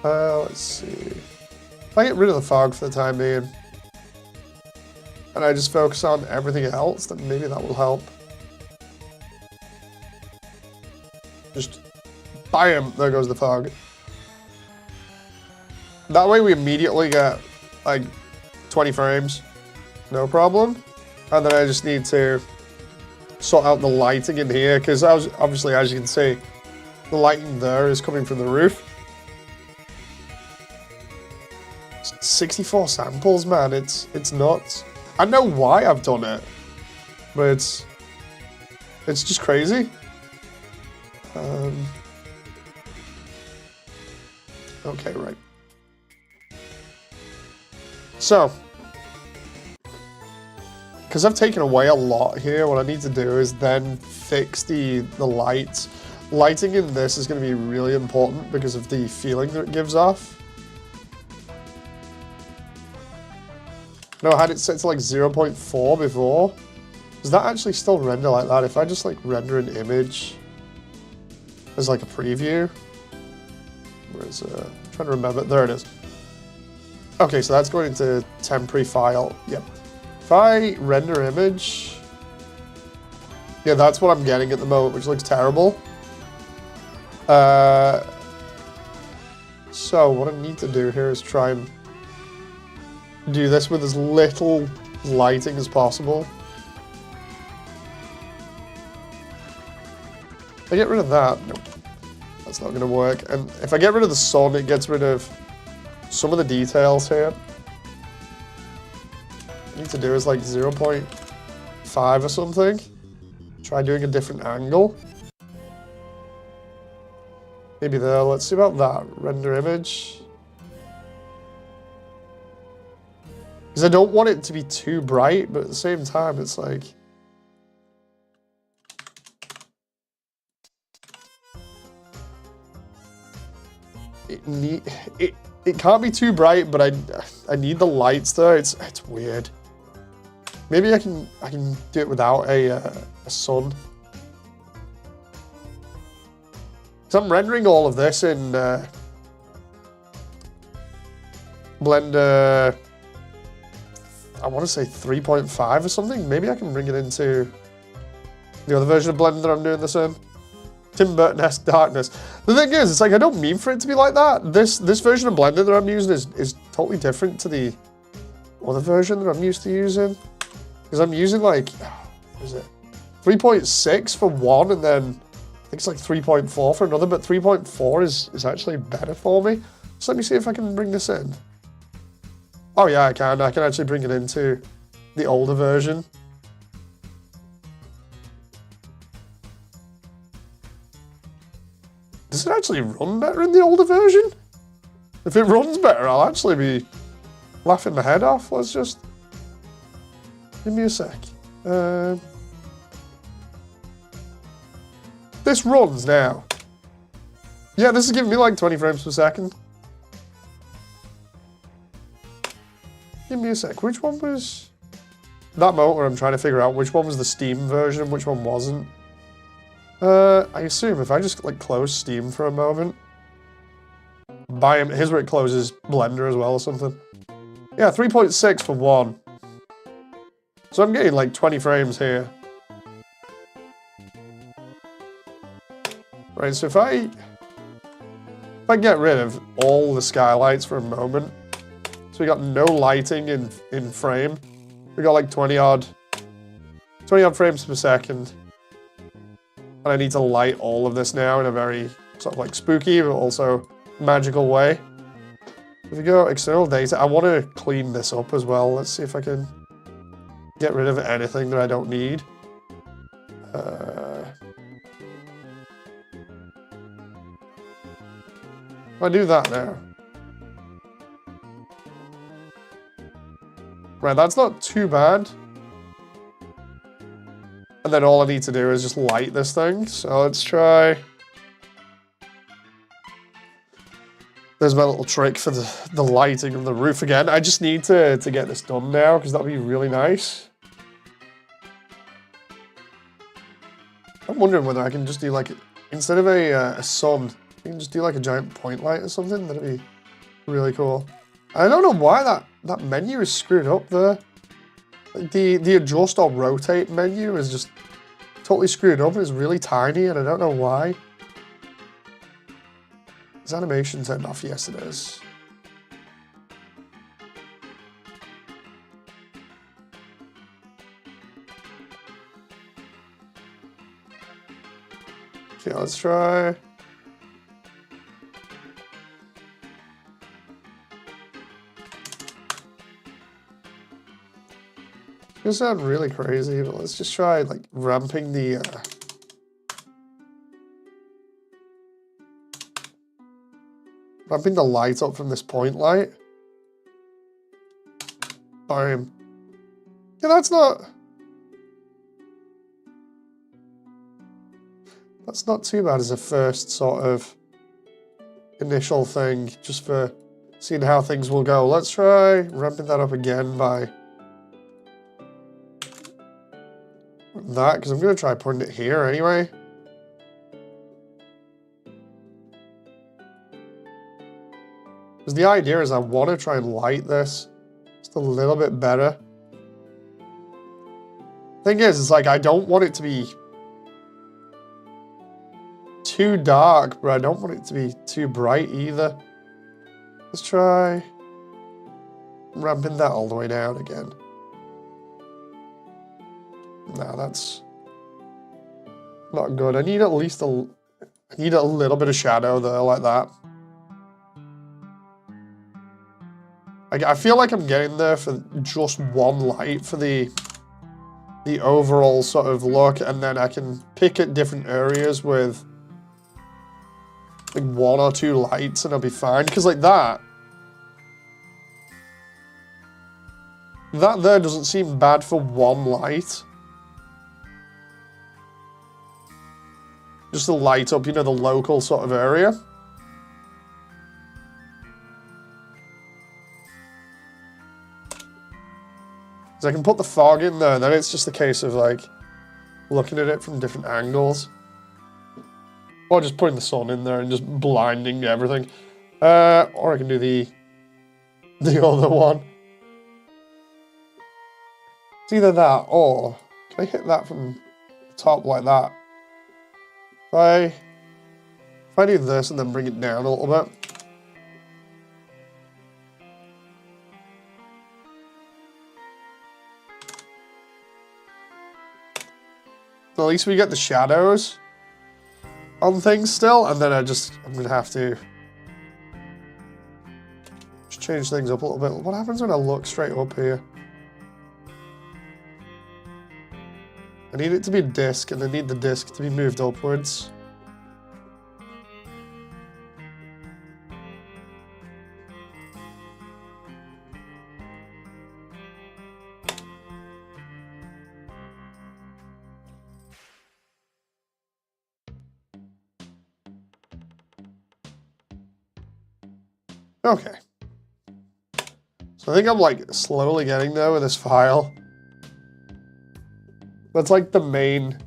Let's see. If I get rid of the fog for the time being, and I just focus on everything else, then maybe that will help. Just, bam, there goes the fog. That way we immediately get, like, 20 frames. No problem. And then I just need to sort out the lighting in here, because obviously, as you can see, the lighting there is coming from the roof. 64 samples, man, it's nuts. I know why I've done it, but it's just crazy. Okay, right. So, because I've taken away a lot here, what I need to do is then fix the lights. Lighting in this is going to be really important because of the feeling that it gives off. No, I had it set to like 0.4 before. Does that actually still render like that? If I just like render an image as like a preview. Where's I'm trying to remember. There it is. Okay, so that's going into temporary file. Yep. If I render image, yeah, that's what I'm getting at the moment, which looks terrible. So what I need to do here is try and do this with as little lighting as possible. If I get rid of that, nope, that's not going to work. And if I get rid of the sun, it gets rid of some of the details here. What I need to do is like 0.5 or something. Try doing a different angle. Maybe there, let's see about that. Render image. Because I don't want it to be too bright, but at the same time, it's like... It can't be too bright, but I need the lights there. It's weird. Maybe I can do it without a sun. So I'm rendering all of this in Blender, I want to say 3.5 or something. Maybe I can bring it into the other version of Blender that I'm doing this in. Tim Burton-esque darkness. The thing is, it's like, I don't mean for it to be like that. This version of Blender that I'm using is totally different to the other version that I'm used to using. Because I'm using like, what is it? 3.6 for one, and then I think it's like 3.4 for another, but 3.4 is actually better for me. So let me see if I can bring this in. Oh yeah, I can actually bring it into the older version. Does it actually run better in the older version? If it runs better, I'll actually be laughing my head off. Let's just... Give me a sec. This runs now. Yeah, this is giving me like 20 frames per second. Give me a sec. Which one was... That motor, I'm trying to figure out which one was the Steam version, which one wasn't. I assume if I just like close Steam for a moment. Here's where it closes Blender as well or something. Yeah, 3.6 for one. So I'm getting like 20 frames here. Right, so if I get rid of all the skylights for a moment, so we got no lighting in frame. We got like 20 odd frames per second. And I need to light all of this now in a very sort of like spooky but also magical way. If we go external data, I want to clean this up as well. Let's see if I can get rid of anything that I don't need. If I do that now. Right, that's not too bad. And then all I need to do is just light this thing. So let's try. There's my little trick for the lighting of the roof again. I just need to get this done now because that'd be really nice. I'm wondering whether I can just do like, instead of a sun, I can just do like a giant point light or something. That'd be really cool. I don't know why that menu is screwed up there. The adjust or rotate menu is just totally screwed up. It's really tiny and I don't know why. Is animation turned off? Yes, it is. Okay, let's try. It's gonna sound really crazy, but let's just try like ramping the light up from this point light. Boom. Yeah, that's not too bad as a first sort of initial thing, just for seeing how things will go. Let's try ramping that up again by that, because I'm going to try putting it here anyway. Because the idea is I want to try and light this just a little bit better. Thing is, it's like I don't want it to be too dark, but I don't want it to be too bright either. Let's try ramping that all the way down again. No, that's not good. I need at least a little bit of shadow there, like that. I feel like I'm getting there for just one light for the overall sort of look, and then I can pick at different areas with like 1 or 2 lights and I'll be fine. Because like that there doesn't seem bad for 1 light. Just to light up, you know, the local sort of area. So I can put the fog in there, and then it's just a case of like looking at it from different angles. Or just putting the sun in there and just blinding everything. Or I can do the other one. It's either that or can I hit that from the top like that? If I do this and then bring it down a little bit. At least we get the shadows on things still, and then I'm gonna have to just change things up a little bit. What happens when I look straight up here? I need it to be a disc, and I need the disc to be moved upwards. Okay. So I think I'm like slowly getting there with this file. That's like the main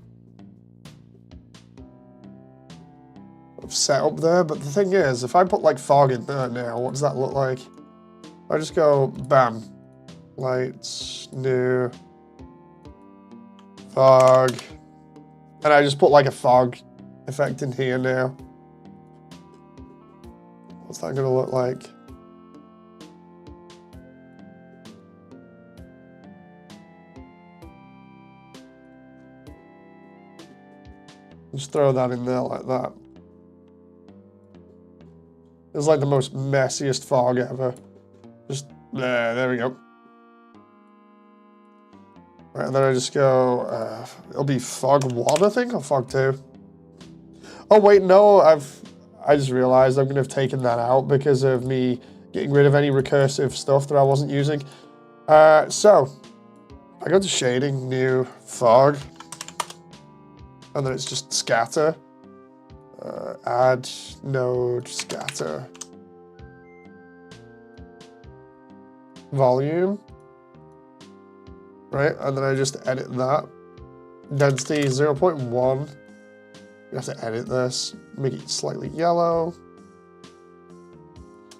setup there, but the thing is, if I put like fog in there now, what does that look like? I just go, bam, lights, new, fog, and I just put like a fog effect in here now. What's that gonna look like? Just throw that in there like that. It's like the most messiest fog ever. Just there we go. Right, and then I just go, it'll be fog 1, I think, or fog 2. Oh wait, no, I just realized I'm gonna have taken that out because of me getting rid of any recursive stuff that I wasn't using. So, I go to shading, new, fog, and then it's just scatter, add, node, scatter, volume, right, and then I just edit that. Density 0.1, you have to edit this, make it slightly yellow,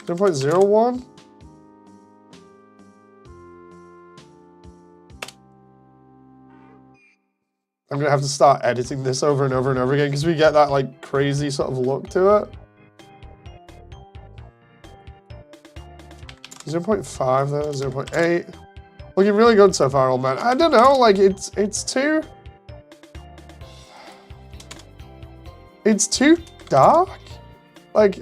0.01, I'm gonna have to start editing this over and over and over again because we get that like crazy sort of look to it. 0.5 there, 0.8. Looking really good so far, old man. I don't know, like it's too dark. Like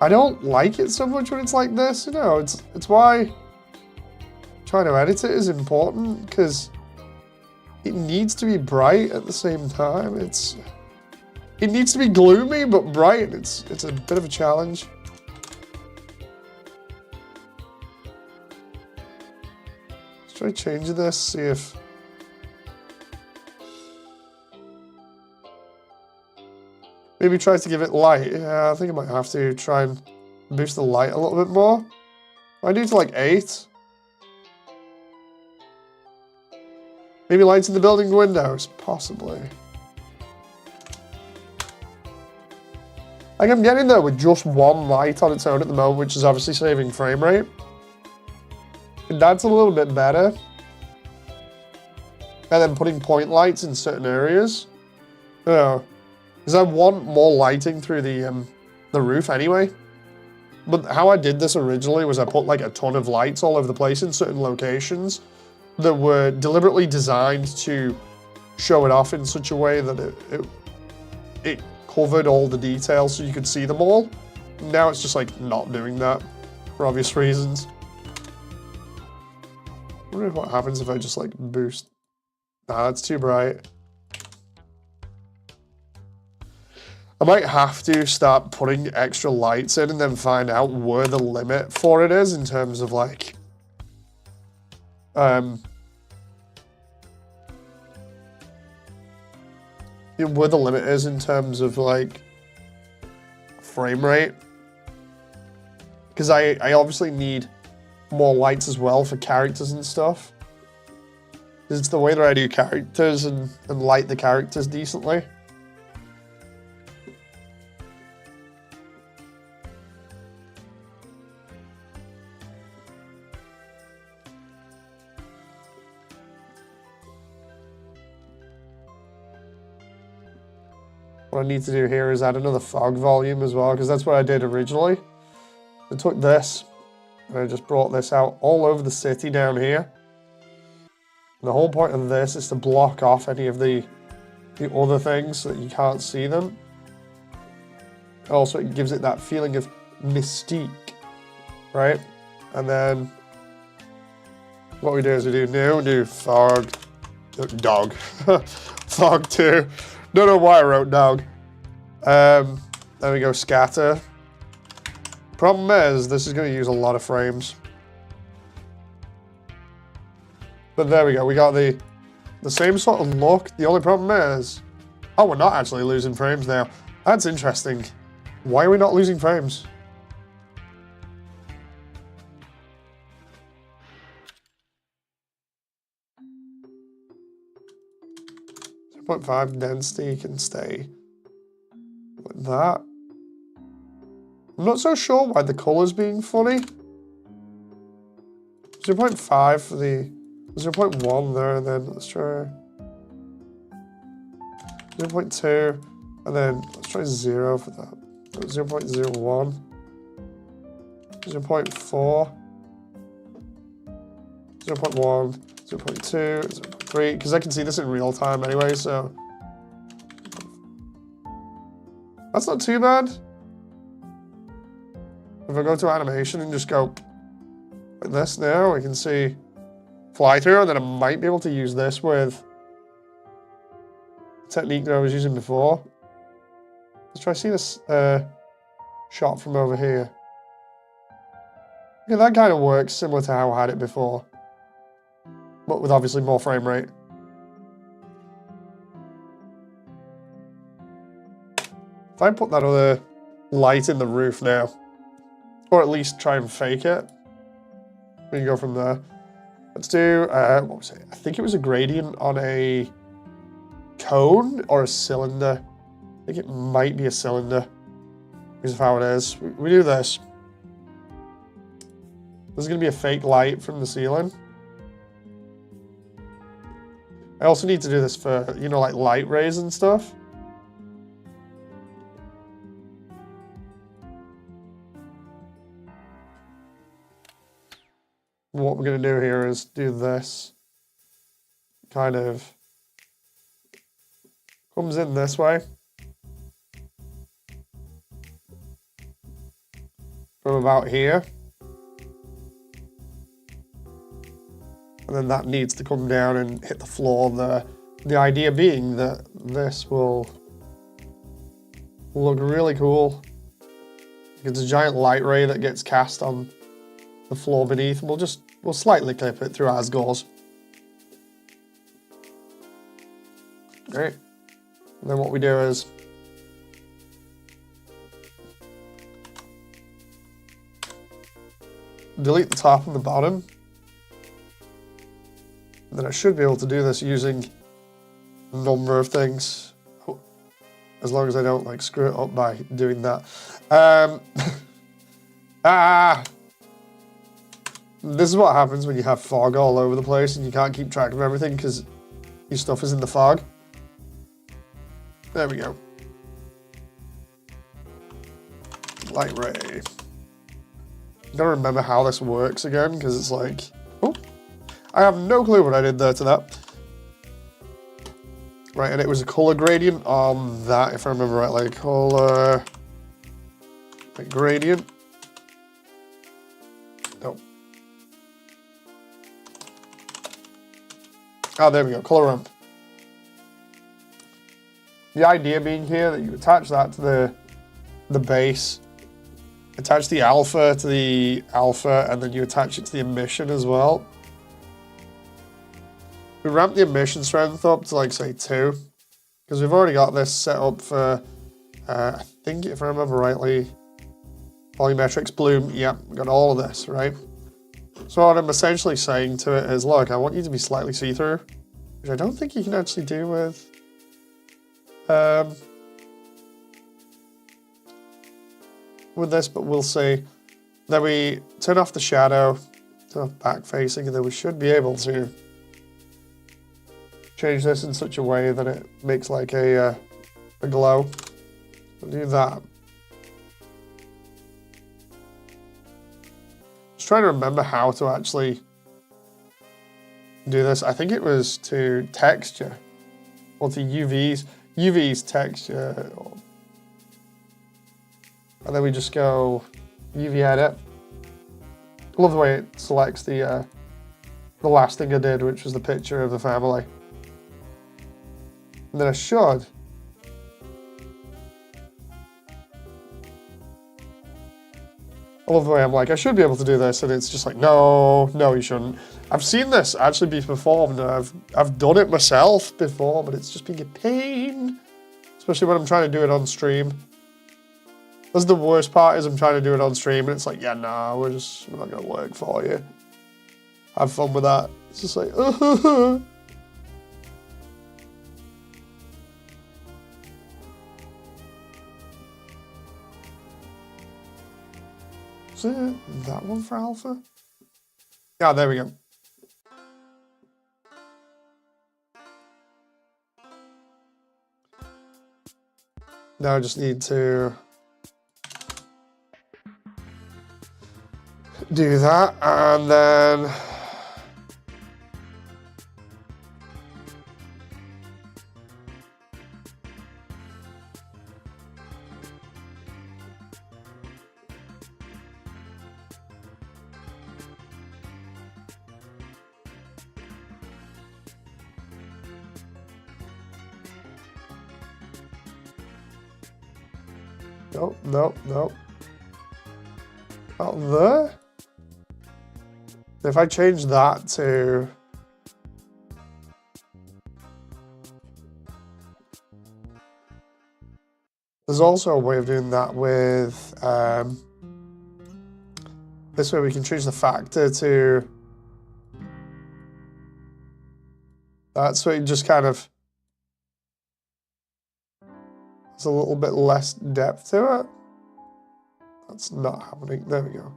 I don't like it so much when it's like this, you know, it's why trying to edit it is important, because it needs to be bright at the same time. It needs to be gloomy but bright. It's a bit of a challenge. Let's try changing this, see if maybe try to give it light. Yeah, I think I might have to try and boost the light a little bit more. I do to like 8. Maybe lights in the building windows, possibly. Like I'm getting there with just one light on its own at the moment, which is obviously saving frame rate. And that's a little bit better. And then putting point lights in certain areas. Oh, because I want more lighting through the roof anyway. But how I did this originally was I put like a ton of lights all over the place in certain locations that were deliberately designed to show it off in such a way that it covered all the details so you could see them all. Now it's just like not doing that for obvious reasons. I wonder what happens if I just like boost. Nah, that's too bright. I might have to start putting extra lights in and then find out where the limit for it is in terms of like where the limit is in terms of like frame rate, because I obviously need more lights as well for characters and stuff, because it's the way that I do characters and light the characters decently. what I need to do here is add another fog volume as well, because that's what I did originally. I took this, and I just brought this out all over the city down here. And the whole point of this is to block off any of the other things so that you can't see them. Also, it gives it that feeling of mystique, right? And then what we do is we do fog, dog, fog 2. Don't know why I wrote dog. Then we go scatter. Problem is, this is going to use a lot of frames. But there we go, we got the same sort of look. The only problem is, oh, we're not actually losing frames now. That's interesting. Why are we not losing frames? .5 density can stay like that. I'm not so sure why the color's being funny. 0.5 for the 0.1 there, and then let's try 0.2, and then let's try 0 for that. 0.01, 0.4, 0.1, 0.2, 0.3, because I can see this in real time anyway, so that's not too bad. If I go to animation and just go like this now, we can see fly through, and then I might be able to use this with the technique that I was using before. Let's try to see this shot from over here. Yeah, that kind of works similar to how I had it before, but with obviously more frame rate. If I put that other light in the roof now, or at least try and fake it, we can go from there. Let's do, what was it? I think it was a gradient on a cone or a cylinder. I think it might be a cylinder because of how it is. We do this. There's going to be a fake light from the ceiling. I also need to do this for, you know, like light rays and stuff. What we're going to do here is do this. Kind of comes in this way. From about here. And then that needs to come down and hit the floor. The idea being that this will look really cool. It's a giant light ray that gets cast on the floor beneath. We'll slightly clip it through Asgores. Right. And then what we do is delete the top and the bottom. And then I should be able to do this using a number of things, as long as I don't like screw it up by doing that. This is what happens when you have fog all over the place and you can't keep track of everything because your stuff is in the fog. There we go. Light ray. I gotta remember how this works again because it's like, oh, I have no clue what I did there to that. Right, and it was a color gradient on that, if I remember right, like color gradient. No. Oh, there we go, color ramp. The idea being here that you attach that to the base, attach the alpha to the alpha, and then you attach it to the emission as well. We ramp the emission strength up to like say 2, because we've already got this set up for, I think if I remember rightly, volumetrics, bloom, yeah, we got all of this, right? So what I'm essentially saying to it is, look, I want you to be slightly see-through, which I don't think you can actually do with, this, but we'll see. Then we turn off the shadow, turn off back facing, and then we should be able to change this in such a way that it makes like a the glow. I'll do that. Just trying to remember how to actually do this. I think it was to texture or to UVs. UVs texture. And then we just go UV edit. I love the way it selects the last thing I did, which was the picture of the family. And then I should. I love the way I'm like, I should be able to do this, and it's just like, no, you shouldn't. I've seen this actually be performed, and I've done it myself before, but it's just been a pain. Especially when I'm trying to do it on stream. That's the worst part, is I'm trying to do it on stream, and it's like, yeah, nah, we're not gonna work for you. Have fun with that. It's just like, Is it that one for alpha? Yeah, there we go. Now I just need to do that, and then nope. Out there? If I change that to... There's also a way of doing that with... This way we can change the factor to... That, so it just kind of... There's a little bit less depth to it. That's not happening. There we go.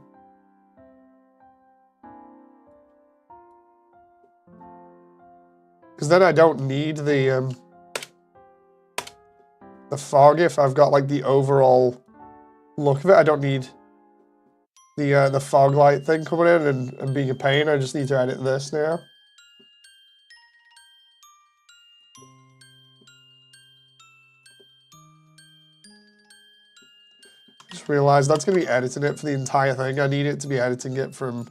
Because then I don't need the fog if I've got like the overall look of it. I don't need the fog light thing coming in and being a pain. I just need to edit this now. Just realized that's going to be editing it for the entire thing. I need it to be editing it from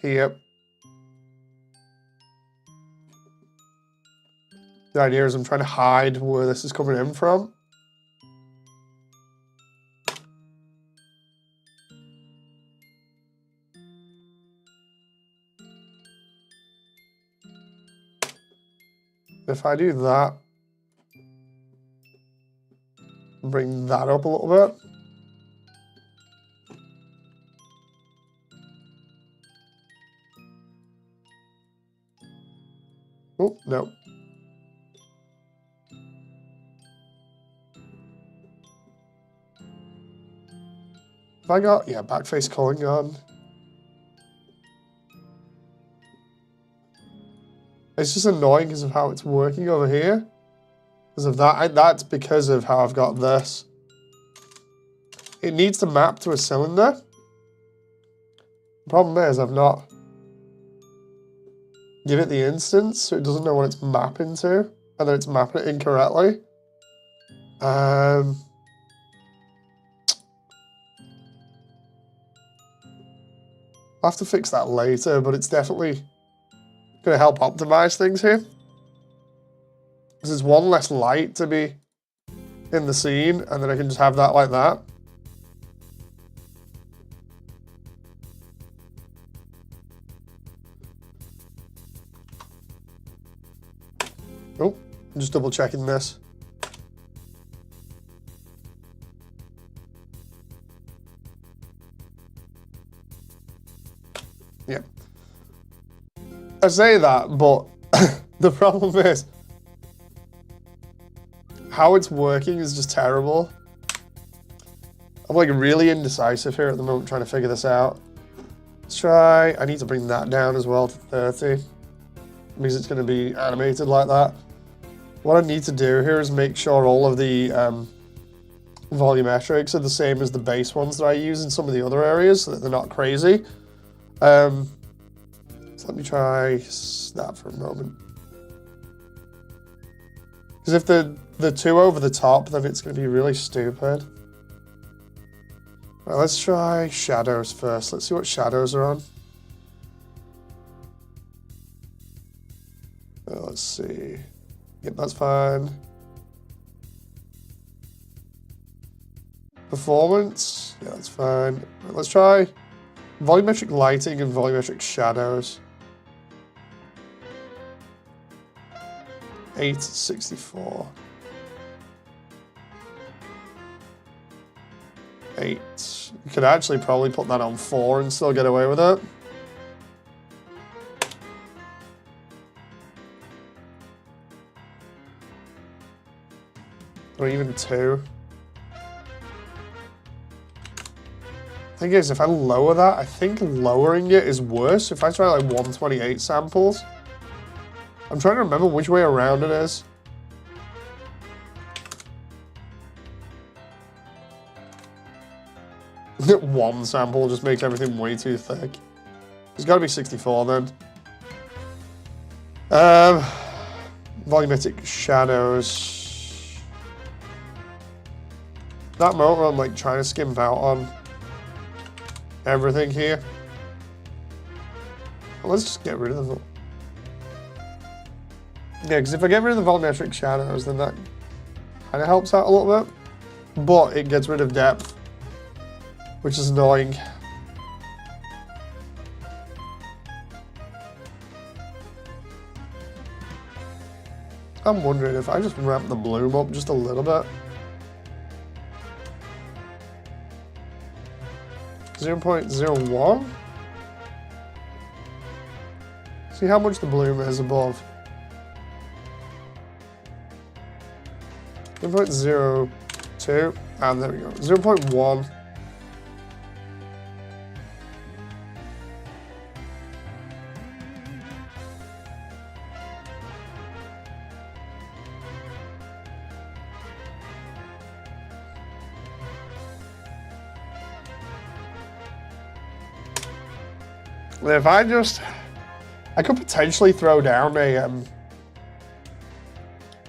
here. The idea is I'm trying to hide where this is coming in from. If I do that, bring that up a little bit. Oh, no. Have I got, yeah, backface culling on. It's just annoying because of how it's working over here. Because of that, that's because of how I've got this. It needs to map to a cylinder. The problem is I've not given it the instance, so it doesn't know what it's mapping to, and then it's mapping it incorrectly. I'll have to fix that later, but it's definitely going to help optimize things here. Because there's one less light to be in the scene, and then I can just have that like that. Oh, I'm just double checking this. Yeah. I say that, but the problem is how it's working is just terrible. I'm like really indecisive here at the moment trying to figure this out. Let's try, I need to bring that down as well to 30. because it's going to be animated like that. What I need to do here is make sure all of the volumetrics are the same as the base ones that I use in some of the other areas, so that they're not crazy. So let me try that for a moment. Because if the two over the top, then it's going to be really stupid. Right, let's try shadows first. Let's see what shadows are on. Let's see. Yep, that's fine. Performance. Yeah, that's fine. Right, let's try volumetric lighting and volumetric shadows. 864. 8. You could actually probably put that on 4 and still get away with it. Or even 2. Thing is, if I lower that, I think lowering it is worse. If I try like 128 samples, I'm trying to remember which way around it is. One sample just makes everything way too thick. It's got to be 64 then. Volumetric shadows. That motor I'm like trying to skimp out on everything here. Well, let's just get rid of them. Yeah, because if I get rid of the volumetric shadows, then that kind of helps out a little bit. But it gets rid of depth, which is annoying. I'm wondering if I just ramp the bloom up just a little bit. 0.01? See how much the bloom is above. 0.02, and there we go. 0.1. If I could potentially throw down a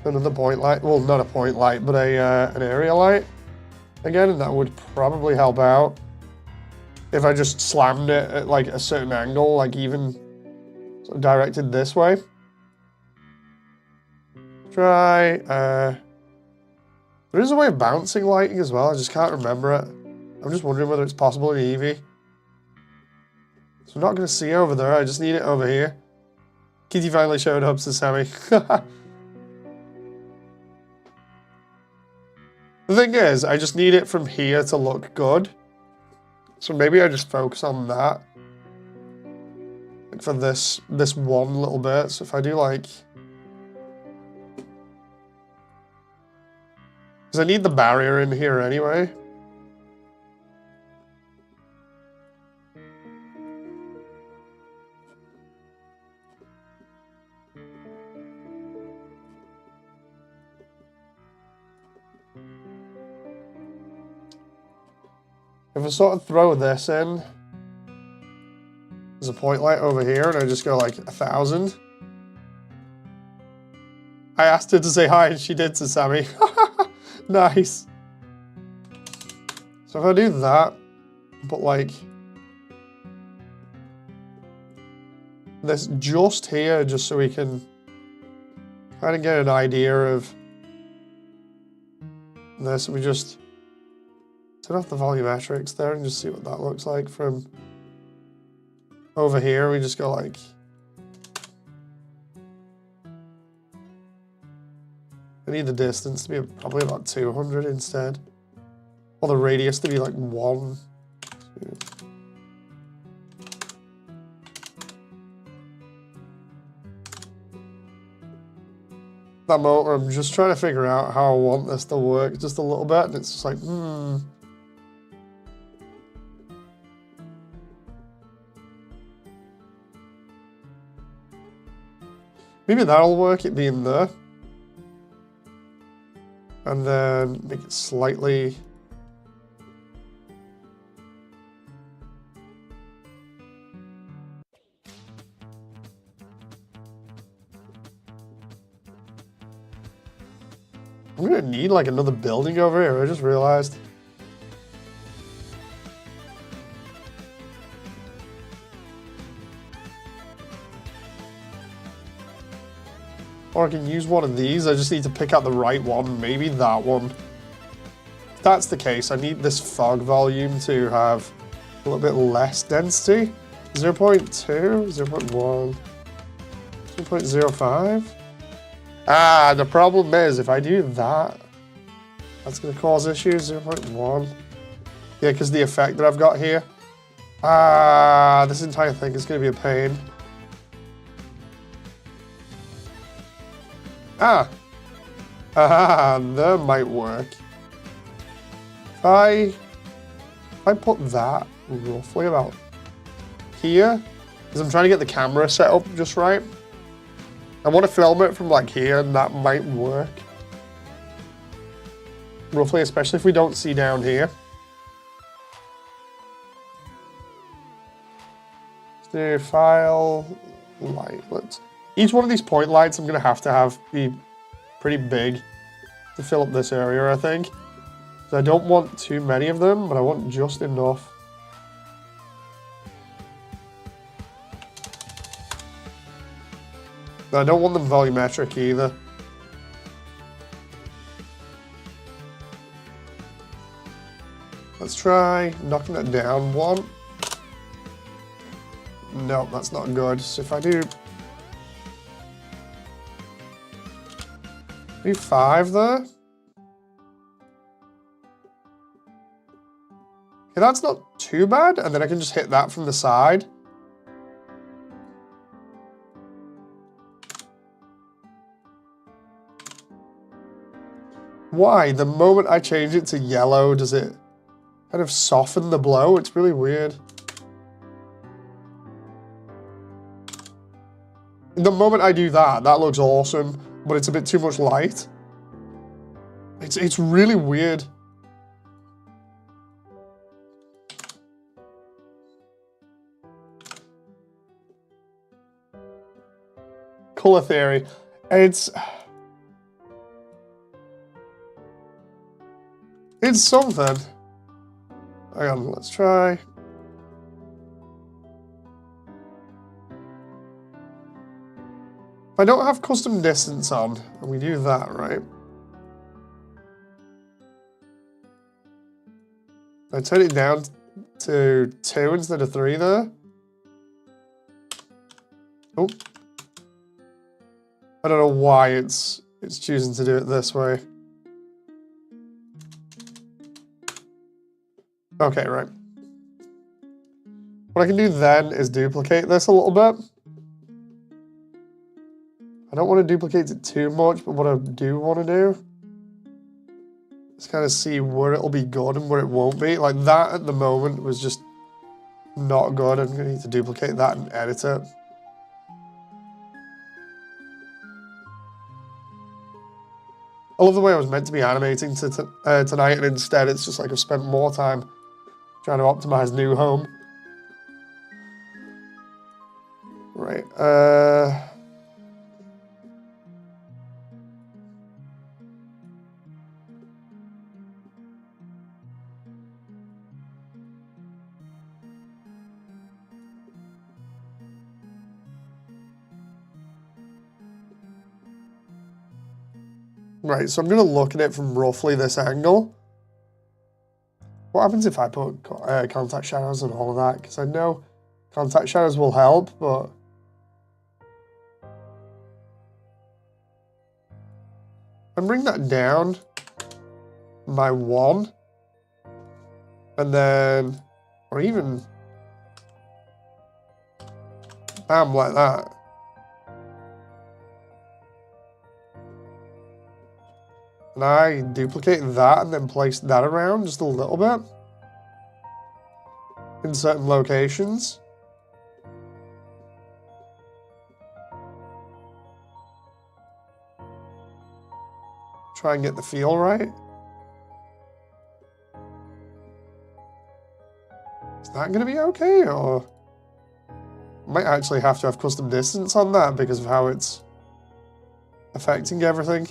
another point light. Well, not a point light, but an area light again, and that would probably help out. If I just slammed it at like a certain angle, like even sort of directed this way. Try. There is a way of bouncing lighting as well. I just can't remember it. I'm just wondering whether it's possible in Eevee. So I'm not going to see over there, I just need it over here. Kitty finally showed up, says Sammy. The thing is, I just need it from here to look good. So maybe I just focus on that. Like for this one little bit. So if I do like... Because I need the barrier in here anyway. If I sort of throw this in, there's a point light over here, and I just go like 1,000. I asked her to say hi, and she did to Sammy. Nice. So if I do that, but like this just here, just so we can kind of get an idea of this, we just turn off the volumetrics there and just see what that looks like from over here. We just go like, I need the distance to be probably about 200 instead. Or the radius to be like 1, 2. That motor, I'm just trying to figure out how I want this to work just a little bit, and it's just like, Maybe that'll work, it being there. And then make it slightly... I'm gonna need like another building over here, I just realized. Or I can use one of these, I just need to pick out the right one, maybe that one. If that's the case, I need this fog volume to have a little bit less density. 0.2, 0.1, 0.05. Ah, the problem is, if I do that, that's going to cause issues, 0.1. Yeah, because the effect that I've got here. Ah, this entire thing is going to be a pain. Ah, that might work. If I put that roughly about here, because I'm trying to get the camera set up just right. I want to film it from like here, and that might work. Roughly, especially if we don't see down here. Let's do file, light. Each one of these point lights I'm going to have be pretty big to fill up this area, I think. So I don't want too many of them, but I want just enough. I don't want them volumetric either. Let's try knocking that down one. No, that's not good. So if I do 5 there. Okay, that's not too bad. And then I can just hit that from the side. Why? The moment I change it to yellow, does it kind of soften the blow? It's really weird. The moment I do that, that looks awesome, but it's a bit too much light. It's really weird. Color theory. It's something. Hang on, let's try. If I don't have custom distance on, and we do that, right? I turn it down to 2 instead of 3 there. Oh. I don't know why it's choosing to do it this way. Okay, right. What I can do then is duplicate this a little bit. I don't want to duplicate it too much, but what I do want to do is kind of see where it'll be good and where it won't be. Like that at the moment was just not good. I'm going to need to duplicate that and edit it. I love the way I was meant to be animating tonight, and instead it's just like I've spent more time trying to optimize new home. Right, Right, so I'm going to look at it from roughly this angle. What happens if I put contact shadows and all of that? Because I know contact shadows will help, but... and bring that down by 1. And then... or even... bam, like that. And I duplicate that and then place that around just a little bit in certain locations. try and get the feel right. Is that going to be okay, or might actually have to have custom distance on that because of how it's affecting everything.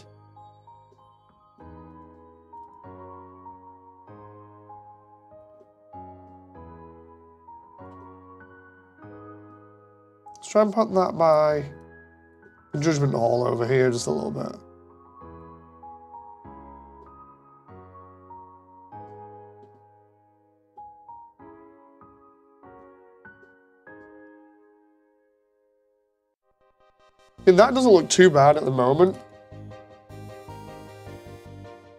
Let's try and put that by the Judgment Hall over here just a little bit. And that doesn't look too bad at the moment.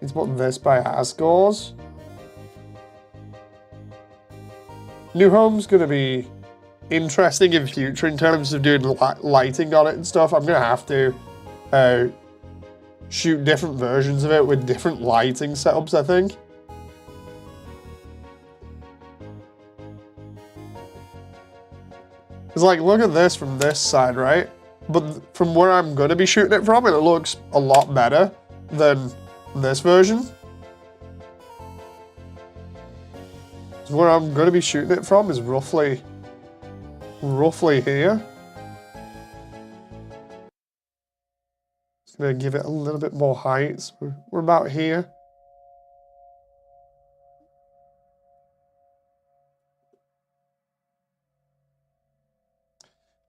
Let's put this by Asgores. New Home's going to be interesting in future in terms of doing lighting on it and stuff. I'm going to have to shoot different versions of it with different lighting setups, I think. Because, like, look at this from this side, right? But from where I'm going to be shooting it from, it looks a lot better than this version. Where I'm going to be shooting it from is roughly here. Just going to give it a little bit more height. So we're about here.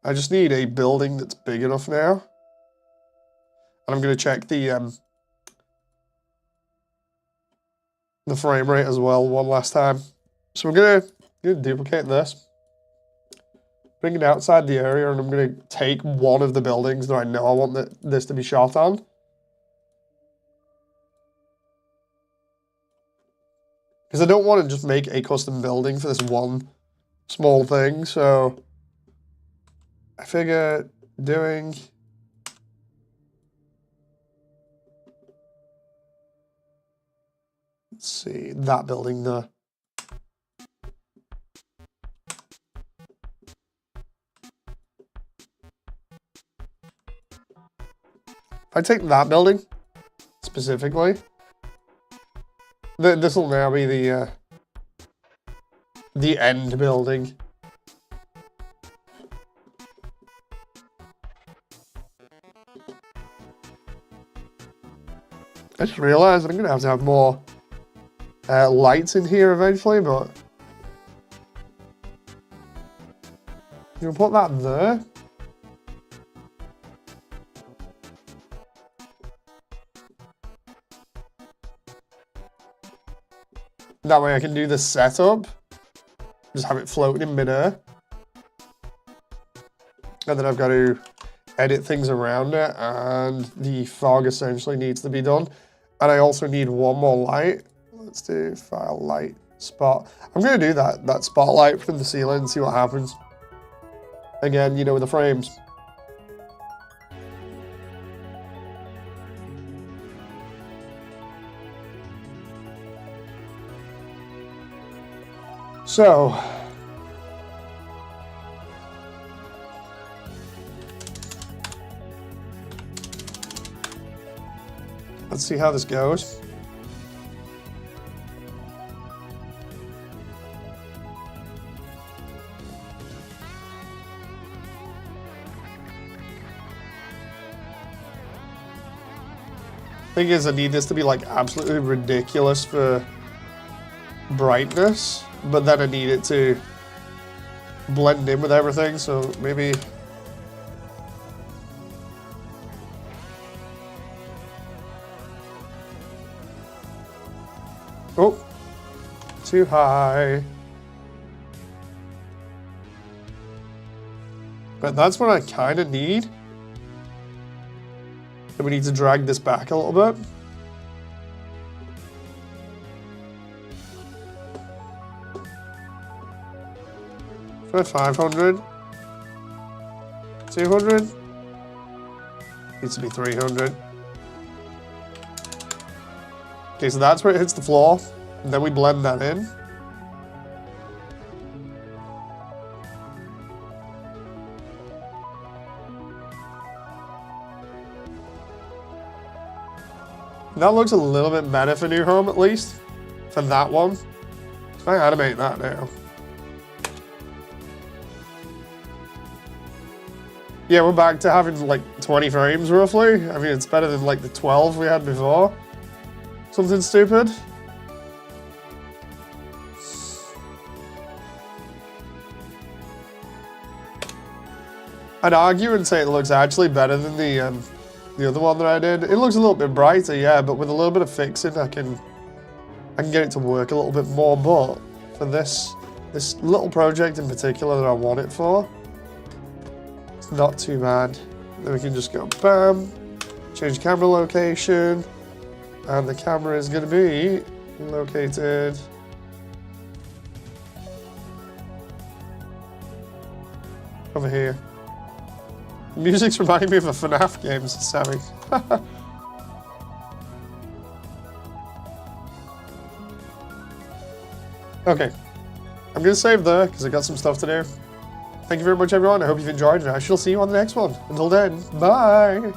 I just need a building that's big enough now. And I'm going to check the frame rate as well one last time. So we're going to duplicate this. Bring it outside the area, and I'm going to take one of the buildings that I know I want this to be shot on. Because I don't want to just make a custom building for this one small thing, so I figure doing... Let's see, that building there. If I take that building, specifically, this will now be the end building. I just realized I'm going to have more lights in here eventually, but you can put that there. That way I can do the setup, just have it floating in midair. And then I've got to edit things around it, and the fog essentially needs to be done. And I also need one more light. Let's do file light spot. I'm going to do that spotlight from the ceiling and see what happens. Again, you know, with the frames. So, let's see how this goes. Thing is, I need this to be like absolutely ridiculous for brightness, but then I need it to blend in with everything, so maybe... Oh, too high. But that's what I kind of need. And we need to drag this back a little bit. For 500. 200. Needs to be 300. Okay, so that's where it hits the floor. And then we blend that in. That looks a little bit better for New Home, at least. For that one. If I animate that now. Yeah, we're back to having like 20 frames roughly. I mean, it's better than like the 12 we had before. Something stupid. I'd argue and say it looks actually better than the other one that I did. It looks a little bit brighter, yeah, but with a little bit of fixing, I can get it to work a little bit more. But for this little project in particular that I want it for, it's not too bad. Then we can just go bam, change camera location, and the camera is going to be located over here. Music's reminding me of a FNAF game, Sammy. Okay, I'm going to save there because I got some stuff to do. Thank you very much, everyone. I hope you've enjoyed, and I shall see you on the next one. Until then, bye!